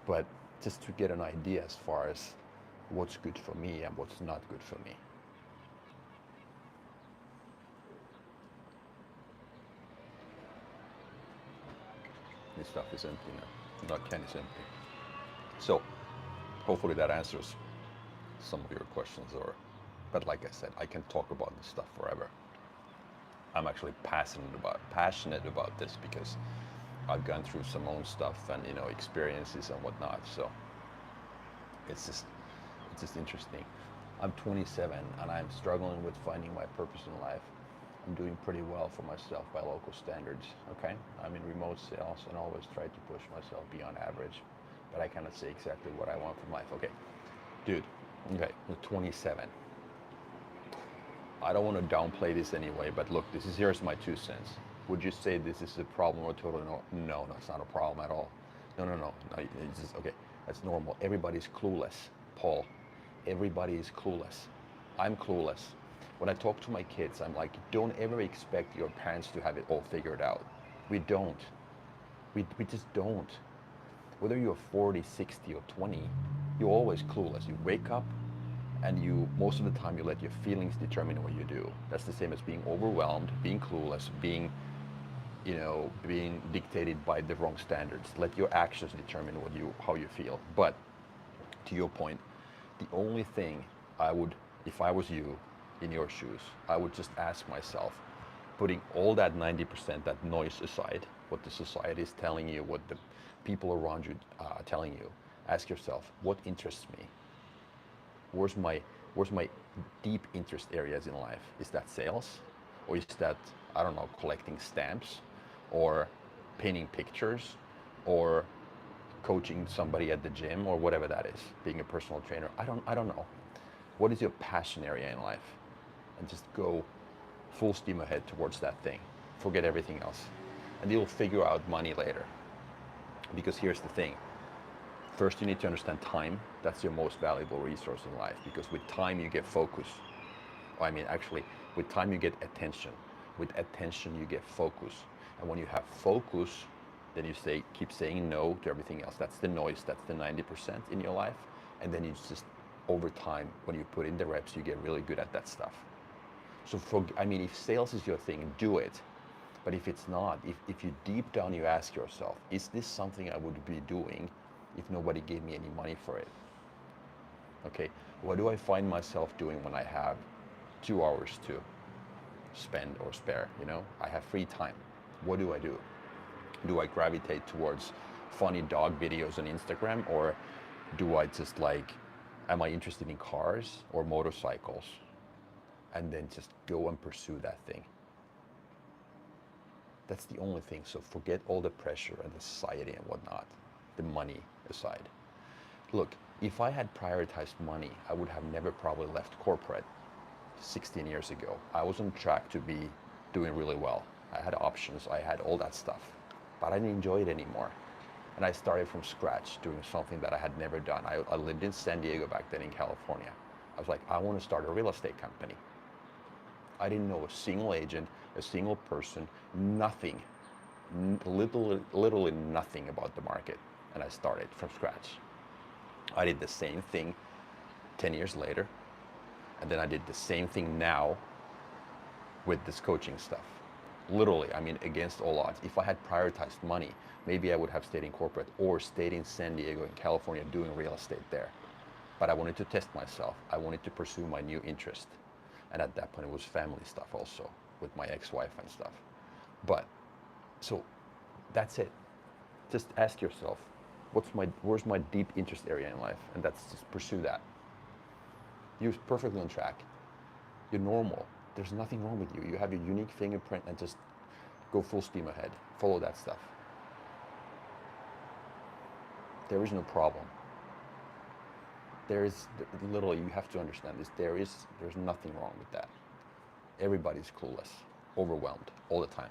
But just to get an idea as far as what's good for me and what's not good for me. This stuff is empty now. Not can is empty. So hopefully that answers some of your questions. But like I said, I can talk about this stuff forever. I'm actually passionate about this because I've gone through some own stuff and experiences and whatnot. So it's just interesting. I'm 27 and I'm struggling with finding my purpose in life. I'm doing pretty well for myself by local standards. Okay, I'm in remote sales and always try to push myself beyond average, but I cannot say exactly what I want from life. Okay, dude. Okay, you're 27. I don't want to downplay this anyway, but look, here's my 2 cents. Would you say this is a problem or totally no? No, it's not a problem at all. No, it's just, okay, that's normal. Everybody's clueless, Paul. Everybody is clueless. I'm clueless. When I talk to my kids, I'm like, don't ever expect your parents to have it all figured out. We don't. We just don't. Whether you're 40, 60, or 20, you're always clueless. You wake up, and most of the time you let your feelings determine what you do. That's the same as being overwhelmed, being clueless, being dictated by the wrong standards. Let your actions determine how you feel. But to your point, the only thing I would, if I was you in your shoes, I would just ask myself, putting all that 90%, that noise aside, what the society is telling you, what the people around you are telling you, ask yourself, what interests me? Where's my deep interest areas in life? Is that sales? Or is that, I don't know, collecting stamps? Or painting pictures? Or coaching somebody at the gym? Or whatever that is, being a personal trainer? I don't know. What is your passion area in life? And just go full steam ahead towards that thing. Forget everything else. And you'll figure out money later. Because here's the thing. First, you need to understand time. That's your most valuable resource in life, because with time you get focus. Actually, with time you get attention. With attention you get focus. And when you have focus, then you keep saying no to everything else. That's the noise. That's the 90% in your life. And then you just, over time, when you put in the reps, you get really good at that stuff. So if sales is your thing, do it. But if it's not, if you deep down you ask yourself, is this something I would be doing if nobody gave me any money for it? Okay, what do I find myself doing when I have 2 hours to spend or spare? I have free time. What do? Do I gravitate towards funny dog videos on Instagram, or do I just Am I interested in cars or motorcycles? And then just go and pursue that thing. That's the only thing. So forget all the pressure and the society and whatnot, the money aside. Look, if I had prioritized money, I would have never probably left corporate 16 years ago. I was on track to be doing really well. I had options, I had all that stuff, but I didn't enjoy it anymore. And I started from scratch doing something that I had never done. I lived in San Diego back then in California. I was like, I want to start a real estate company. I didn't know a single agent, a single person, nothing, literally nothing about the market. And I started from scratch. I did the same thing 10 years later. And then I did the same thing now with this coaching stuff. Literally, I mean, against all odds. If I had prioritized money, maybe I would have stayed in corporate or stayed in San Diego in California doing real estate there. But I wanted to test myself. I wanted to pursue my new interest. And at that point, it was family stuff also with my ex-wife and stuff. But, so that's it. Just ask yourself, where's my deep interest area in life? And that's just pursue that. You're perfectly on track. You're normal. There's nothing wrong with you. You have your unique fingerprint and just go full steam ahead. Follow that stuff. There is no problem. There is, literally, you have to understand this. There's nothing wrong with that. Everybody's clueless, overwhelmed all the time.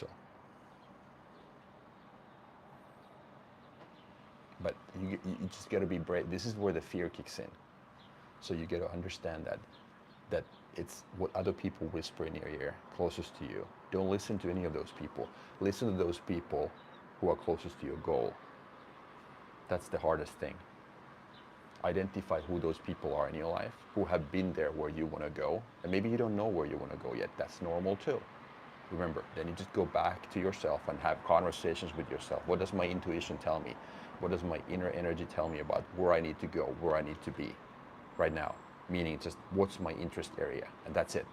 So, but you just got to be brave. This is where the fear kicks in. So you got to understand that it's what other people whisper in your ear, closest to you. Don't listen to any of those people. Listen to those people who are closest to your goal. That's the hardest thing. Identify who those people are in your life, who have been there where you want to go. And maybe you don't know where you want to go yet. That's normal too. Remember, then you just go back to yourself and have conversations with yourself. What does my intuition tell me? What does my inner energy tell me about where I need to go, where I need to be right now? Meaning just what's my interest area, and that's it.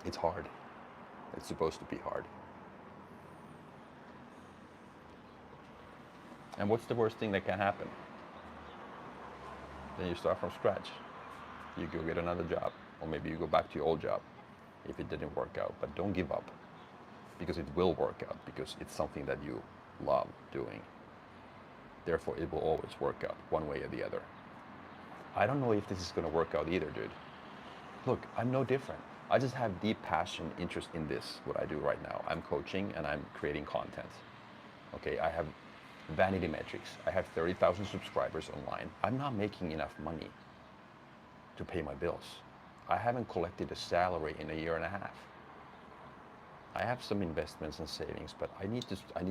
It's hard. It's supposed to be hard. And what's the worst thing that can happen? Then you start from scratch. You go get another job, or maybe you go back to your old job if it didn't work out. But don't give up, because it will work out, because it's something that you love doing. Therefore, it will always work out one way or the other. I don't know if this is going to work out either, dude. Look, I'm no different. I just have deep passion, interest in this, what I do right now. I'm coaching and I'm creating content. Okay, I have vanity metrics. I have 30,000 subscribers online. I'm not making enough money to pay my bills. I haven't collected a salary in a year and a half. I have some investments and savings, but I need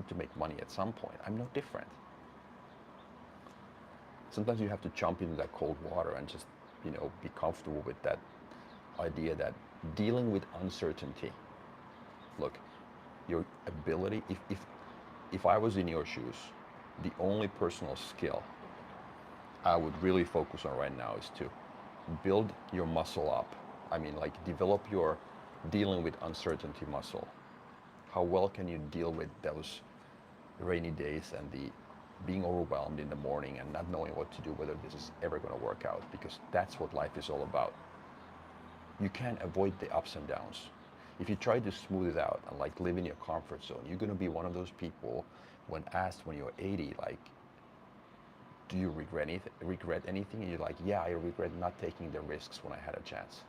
to make money at some point. I'm no different. Sometimes you have to jump into that cold water and just, be comfortable with that idea that dealing with uncertainty. Look, your ability, if I was in your shoes, the only personal skill I would really focus on right now is to build your muscle up. I mean, like, develop your dealing with uncertainty muscle. How well can you deal with those rainy days and the being overwhelmed in the morning and not knowing what to do, whether this is ever going to work out, because that's what life is all about. You can't avoid the ups and downs. If you try to smooth it out and like live in your comfort zone, you're going to be one of those people when asked when you're 80, like, do you regret anything? And you're like, yeah, I regret not taking the risks when I had a chance.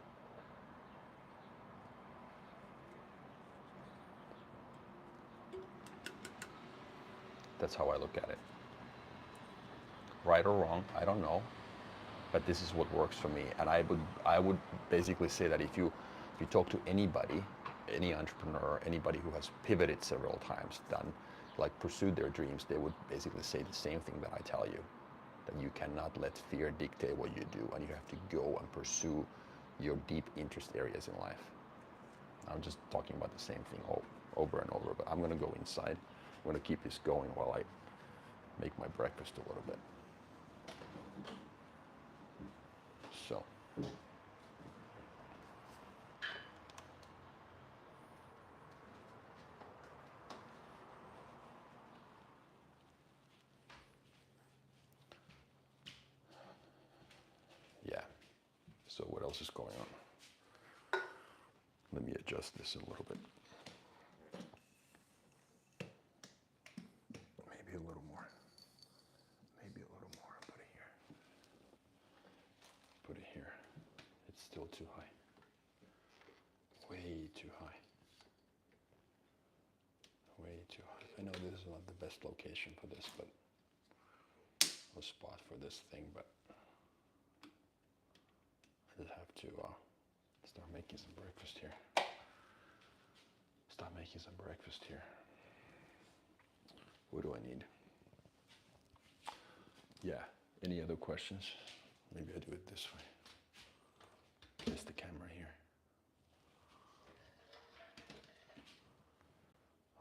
That's how I look at it. Right or wrong, I don't know, but this is what works for me. And I would basically say that if you talk to anybody, any entrepreneur, anybody who has pivoted several times, pursued their dreams, they would basically say the same thing that I tell you, that you cannot let fear dictate what you do, and you have to go and pursue your deep interest areas in life. I'm just talking about the same thing over and over, but I'm going to go inside. I'm going to keep this going while I make my breakfast a little bit. So, else is going on. Let me adjust this a little bit. Maybe a little more. Maybe a little more. Put it here. Put it here. It's still too high. Way too high. Way too high. I know this is not the best location for this, but a spot for this thing, but I just have to start making some breakfast here. Start making some breakfast here. What do I need? Yeah, any other questions? Maybe I do it this way. Place the camera here.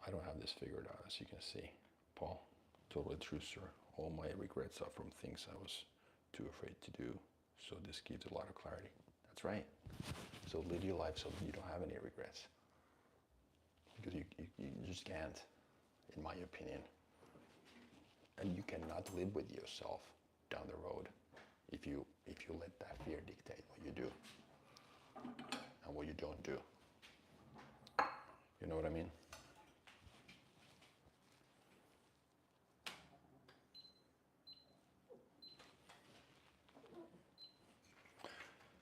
I don't have this figured out, as you can see. Paul, totally true, sir. All my regrets are from things I was too afraid to do. So this gives a lot of clarity. That's right. So live your life so you don't have any regrets. Because you just can't, in my opinion. And you cannot live with yourself down the road if you let that fear dictate what you do and what you don't do. You know what I mean?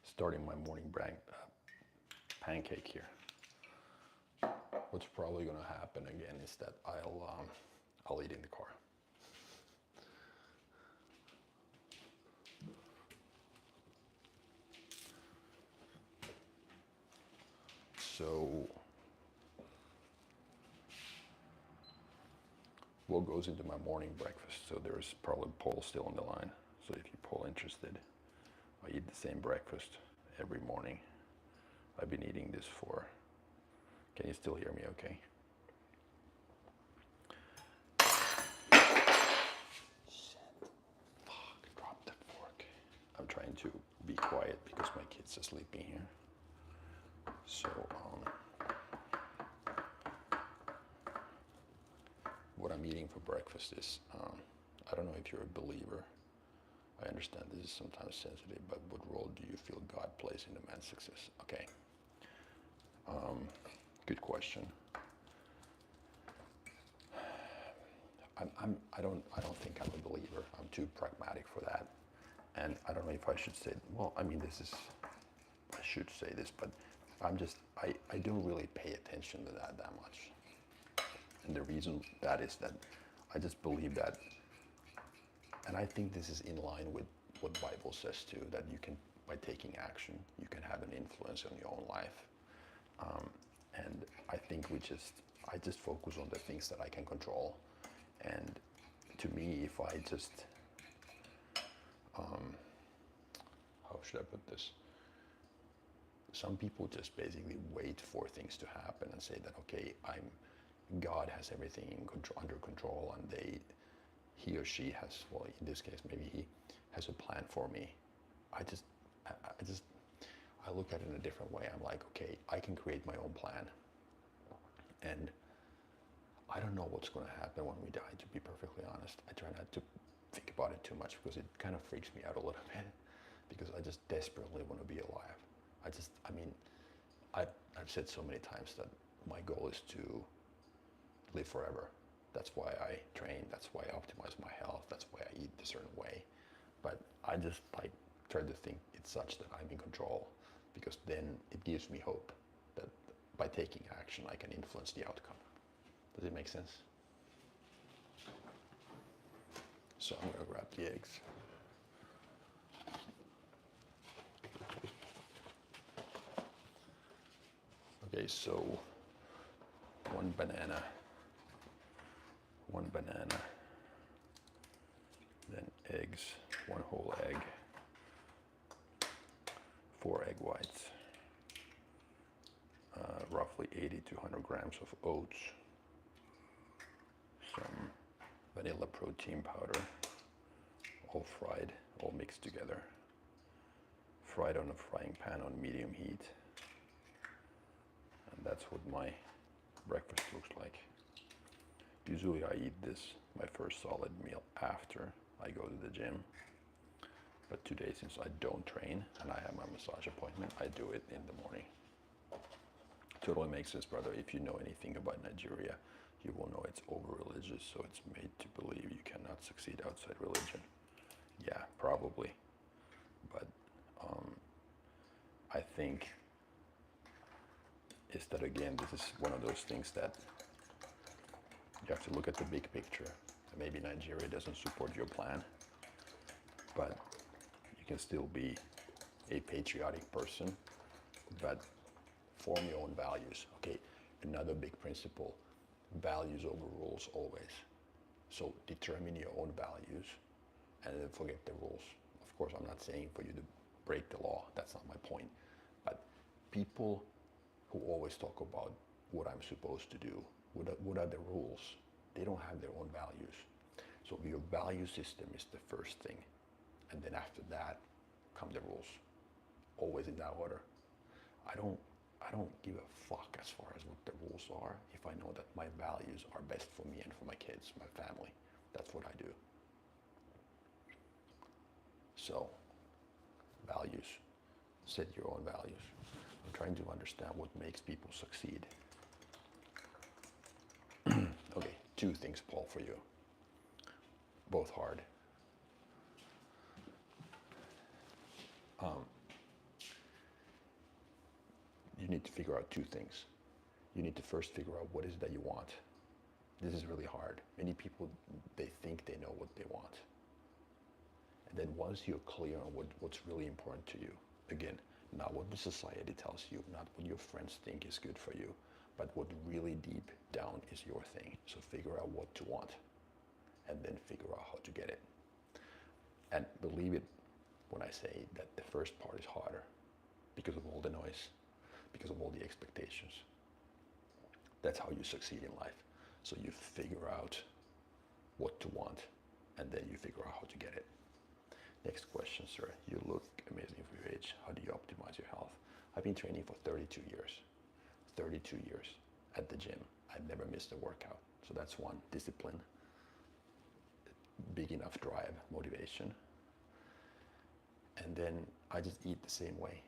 Starting my morning pancake here. What's probably going to happen again is that I'll eat in the car. So what goes into my morning breakfast? So there's probably Paul still on the line. So if you Paul interested, I eat the same breakfast every morning. I've been eating this for, can you still hear me okay? Shit. Fuck, dropped the fork. I'm trying to be quiet because my kids are sleeping here. So, what I'm eating for breakfast is, I don't know if you're a believer. I understand this is sometimes sensitive, but what role do you feel God plays in a man's success? Okay. Good question. I don't think I'm a believer. I'm too pragmatic for that. And I don't know if I should say, well, I mean, I should say this, but I don't really pay attention to that much. And the reason that is that I just believe that, and I think this is in line with what the Bible says too, that you can, by taking action, you can have an influence on your own life. And I think I just focus on the things that I can control. And to me, if I just, how should I put this? Some people just basically wait for things to happen and say that, okay, God has everything under control, and he or she has, well, in this case, maybe he has a plan for me. I look at it in a different way. I'm like, okay, I can create my own plan. And I don't know what's going to happen when we die, to be perfectly honest. I try not to think about it too much because it kind of freaks me out a little bit, because I just desperately want to be alive. I've said so many times that my goal is to live forever. That's why I train. That's why I optimize my health. That's why I eat a certain way. But I just try to think it's such that I'm in control, because then it gives me hope that by taking action, I can influence the outcome. Does it make sense? So I'm gonna grab the eggs. Okay, so one banana, then eggs, one whole egg, 4 egg whites, roughly 80 to 100 grams of oats, some vanilla protein powder, all fried, all mixed together, fried on a frying pan on medium heat. And that's what my breakfast looks like. Usually I eat this, my first solid meal, after I go to the gym. But today, since I don't train and I have my massage appointment, I do it in the morning. Totally makes sense, brother. If you know anything about Nigeria, you will know it's over-religious, so it's made to believe you cannot succeed outside religion. Yeah, probably. But I think is that, again, this is one of those things that you have to look at the big picture. Maybe Nigeria doesn't support your plan, but you can still be a patriotic person, but form your own values. Okay, another big principle, values over rules always. So determine your own values and then forget the rules. Of course, I'm not saying for you to break the law, that's not my point. But people who always talk about what I'm supposed to do, what are the rules, they don't have their own values. So your value system is the first thing. And then after that come the rules. Always in that order. I don't give a fuck as far as what the rules are if I know that my values are best for me and for my kids, my family. That's what I do. So, values. Set your own values. I'm trying to understand what makes people succeed. Okay, 2 things, Paul, for you. Both hard. You need to figure out 2 things. You need to first figure out what is it that you want. This is really hard. Many people, they think they know what they want. And then once you're clear on what's really important to you, again, not what the society tells you, not what your friends think is good for you, but what really deep down is your thing. So figure out what to want and then figure out how to get it. And believe it when I say that the first part is harder because of all the noise, because of all the expectations. That's how you succeed in life. So you figure out what to want and then you figure out how to get it. Next question, sir. You look amazing for your age. How do you optimize your health? I've been training for 32 years. 32 years at the gym. I've never missed a workout. So that's one. Discipline, big enough drive, motivation. And then I just eat the same way.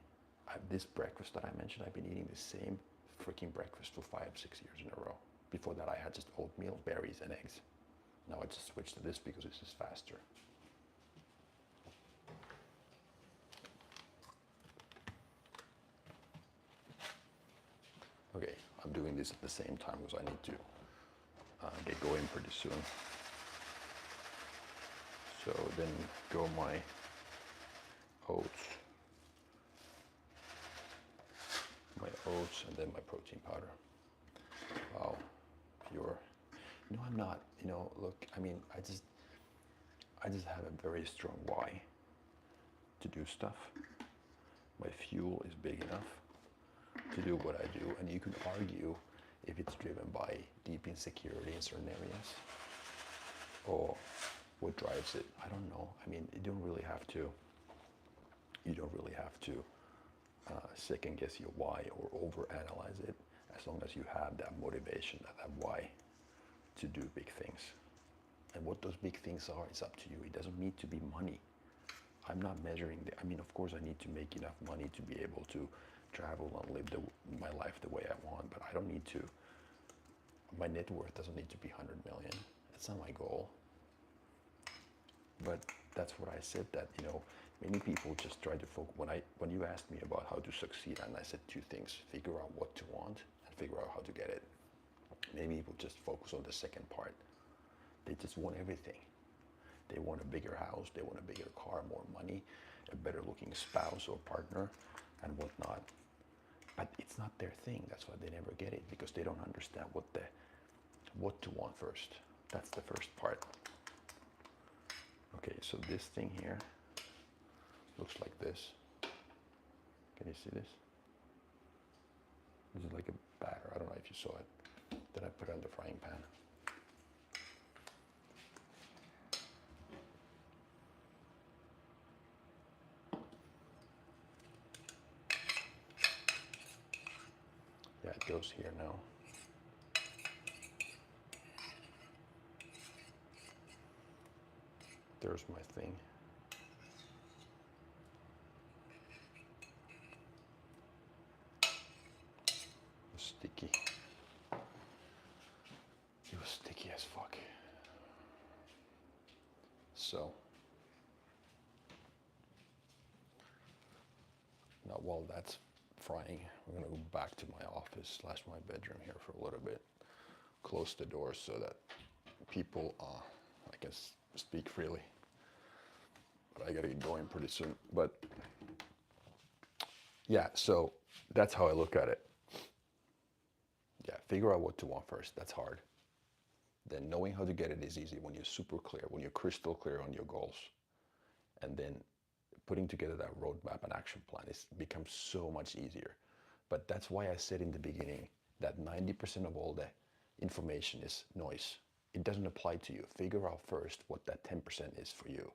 This breakfast that I mentioned, I've been eating the same freaking breakfast for 5-6 years in a row. Before that, I had just oatmeal, berries, and eggs. Now I just switched to this because this is faster. Okay, I'm doing this at the same time because I need to get going pretty soon. So then go my oats, and then my protein powder. Wow, pure. No, I'm not. You know, look, I mean, I just have a very strong why to do stuff. My fuel is big enough to do what I do, and you could argue if it's driven by deep insecurity in certain areas or what drives it. I don't know. I mean, you don't really have to second guess your why or overanalyze it, as long as you have that motivation, that why to do big things. And what those big things are, it's up to you. It doesn't need to be money. I'm not measuring I mean, of course I need to make enough money to be able to travel and live my life the way I want, but I don't need to, my net worth doesn't need to be 100 million. That's not my goal. But that's what I said, that, you know, many people just try to focus. When you asked me about how to succeed, and I said 2 things: figure out what to want and figure out how to get it. Many people just focus on the second part. They just want everything. They want a bigger house, they want a bigger car, more money, a better looking spouse or partner, and whatnot. But it's not their thing. That's why they never get it, because they don't understand what to want first. That's the first part. Okay, so this thing here looks like this. Can you see this? This is like a batter. I don't know if you saw it. Then I put it on the frying pan. Yeah, it goes here now. There's my thing. sticky. It was sticky as fuck. So, now while that's frying, we're gonna go back to my office / my bedroom here for a little bit. Close the door so that people, I can speak freely. But I gotta get going pretty soon. But yeah, so that's how I look at it. Yeah, figure out what to want first. That's hard. Then knowing how to get it is easy when you're super clear, when you're crystal clear on your goals. And then putting together that roadmap and action plan becomes so much easier. But that's why I said in the beginning that 90% of all the information is noise. It doesn't apply to you. Figure out first what that 10% is for you.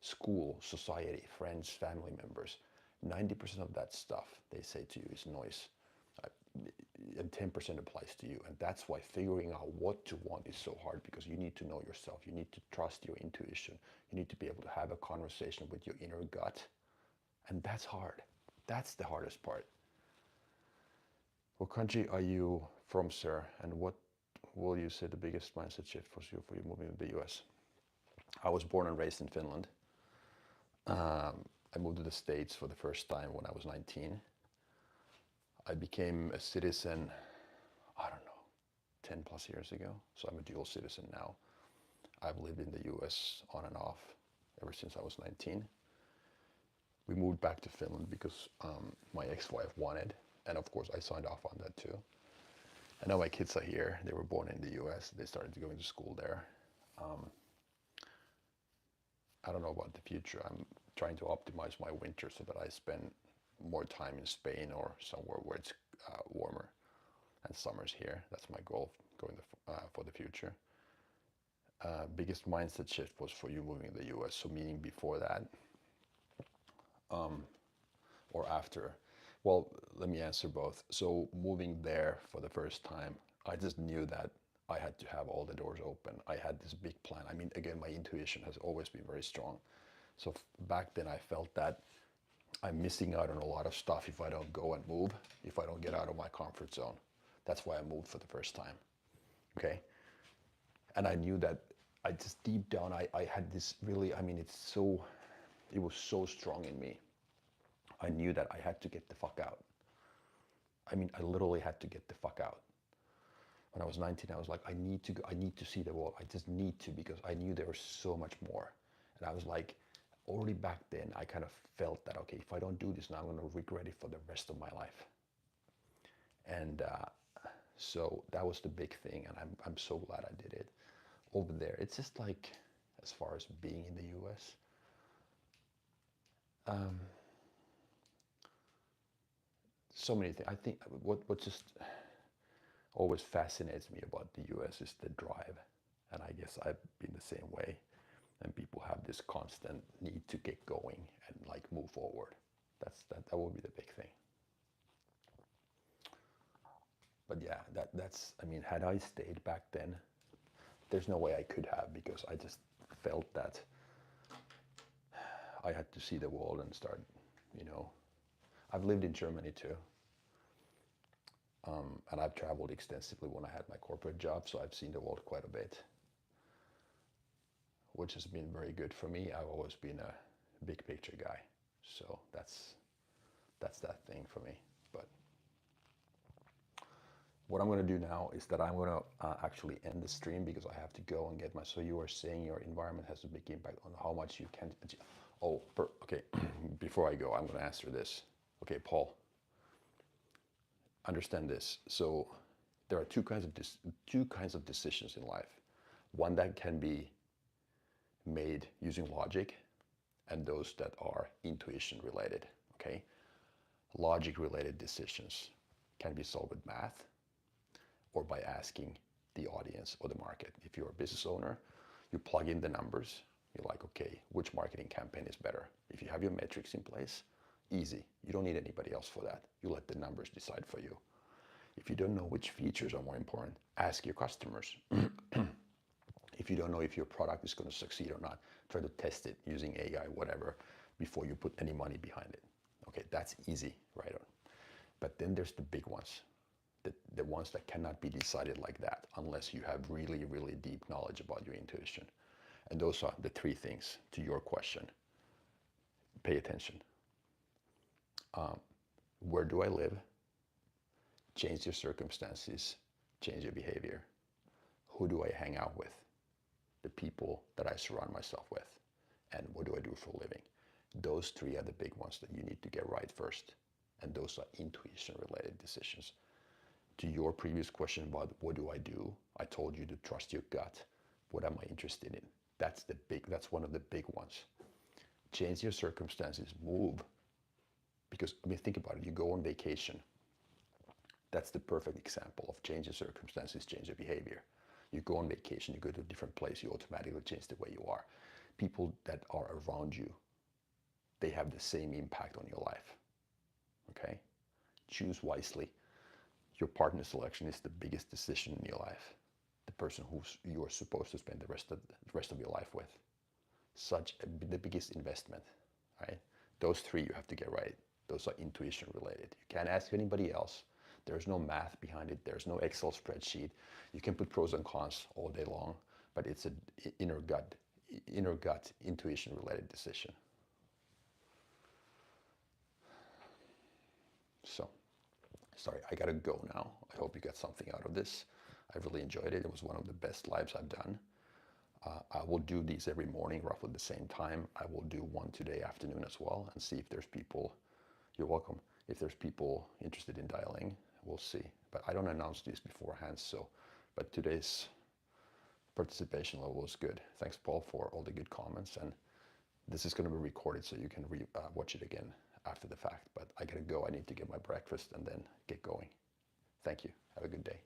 School, society, friends, family members, 90% of that stuff they say to you is noise. And 10% applies to you. And that's why figuring out what to want is so hard, because you need to know yourself. You need to trust your intuition. You need to be able to have a conversation with your inner gut. And that's hard. That's the hardest part. What country are you from, sir? And what will you say the biggest mindset shift was for you moving to the US? I was born and raised in Finland. I moved to the States for the first time when I was 19. I became a citizen, I don't know, 10 plus years ago. So I'm a dual citizen now. I've lived in the US on and off ever since I was 19. We moved back to Finland because my ex-wife wanted, and of course I signed off on that too. And now my kids are here. They were born in the US. They started to go into school there. I don't know about the future. I'm trying to optimize my winter so that I spend more time in Spain or somewhere where it's warmer, and summer's here. That's my goal going for the future. Biggest mindset shift was for you moving to the US, so meaning before that or after? Well, let me answer both. So moving there for the first time, I just knew that I had to have all the doors open. I had this big plan. I mean, again, my intuition has always been very strong. So back then I felt that I'm missing out on a lot of stuff if I don't go and move, if I don't get out of my comfort zone. That's why I moved for the first time, okay? And I knew that I just deep down, I had this really, I mean, it was so strong in me. I knew that I had to get the fuck out. I mean, I literally had to get the fuck out. When I was 19, I was like, I need to see the world. I just need to, because I knew there was so much more. And I was like, already back then, I kind of felt that, okay, if I don't do this now, I'm going to regret it for the rest of my life. And so that was the big thing, and I'm so glad I did it. Over there, it's just like, as far as being in the US, so many things. I think what just always fascinates me about the US is the drive. And I guess I've been the same way. And people have this constant need to get going and like move forward. That would be the big thing. But yeah, that's, I mean, had I stayed back then, there's no way I could have, because I just felt that I had to see the world and start, you know. I've lived in Germany too. And I've traveled extensively when I had my corporate job, so I've seen the world quite a bit, which has been very good for me. I've always been a big picture guy, so that's that thing for me. But what I'm going to do now is that I'm going to actually end the stream, because I have to go and get my. So you are saying your environment has a big impact on how much you can. Oh, okay. Before I go, I'm going to answer this. Okay, Paul. Understand this. So there are two kinds of decisions in life. One that can be made using logic, and those that are intuition related. Okay, logic related decisions can be solved with math, or by asking the audience or the market. If you're a business owner, you plug in the numbers. You're like, okay, which marketing campaign is better? If you have your metrics in place, easy. You don't need anybody else for that. You let the numbers decide for you. If you don't know which features are more important, ask your customers. If you don't know if your product is going to succeed or not, try to test it using AI, whatever, before you put any money behind it. Okay, that's easy, right on. But then there's the big ones. the ones that cannot be decided like that unless you have really, really deep knowledge about your intuition. And those are the three things to your question. Pay attention. Where do I live? Change your circumstances, change your behavior. Who do I hang out with? The people that I surround myself with. And what do I do for a living? Those three are the big ones that you need to get right first. And those are intuition-related decisions. To your previous question about what do I do, I told you to trust your gut. What am I interested in? That's one of the big ones. Change your circumstances, move. Because, I mean, think about it. You go on vacation. That's the perfect example of change your circumstances, change your behavior. You go on vacation, you go to a different place, you automatically change the way you are. People that are around you, they have the same impact on your life. Okay? Choose wisely. Your partner selection is the biggest decision in your life. The person who you're supposed to spend the rest of your life with. The biggest investment, right? Those three you have to get right. Those are intuition related. You can't ask anybody else. There's no math behind it. There's no Excel spreadsheet. You can put pros and cons all day long, but it's an inner gut, intuition related decision. So, sorry, I gotta go now. I hope you got something out of this. I really enjoyed it. It was one of the best lives I've done. I will do these every morning, roughly the same time. I will do one today afternoon as well and see if there's people. You're welcome. If there's people interested in dialing, we'll see. But I don't announce these beforehand, but today's participation level was good. Thanks, Paul, for all the good comments. And this is going to be recorded so you can watch it again after the fact. But I gotta go. I need to get my breakfast and then get going. Thank you. Have a good day.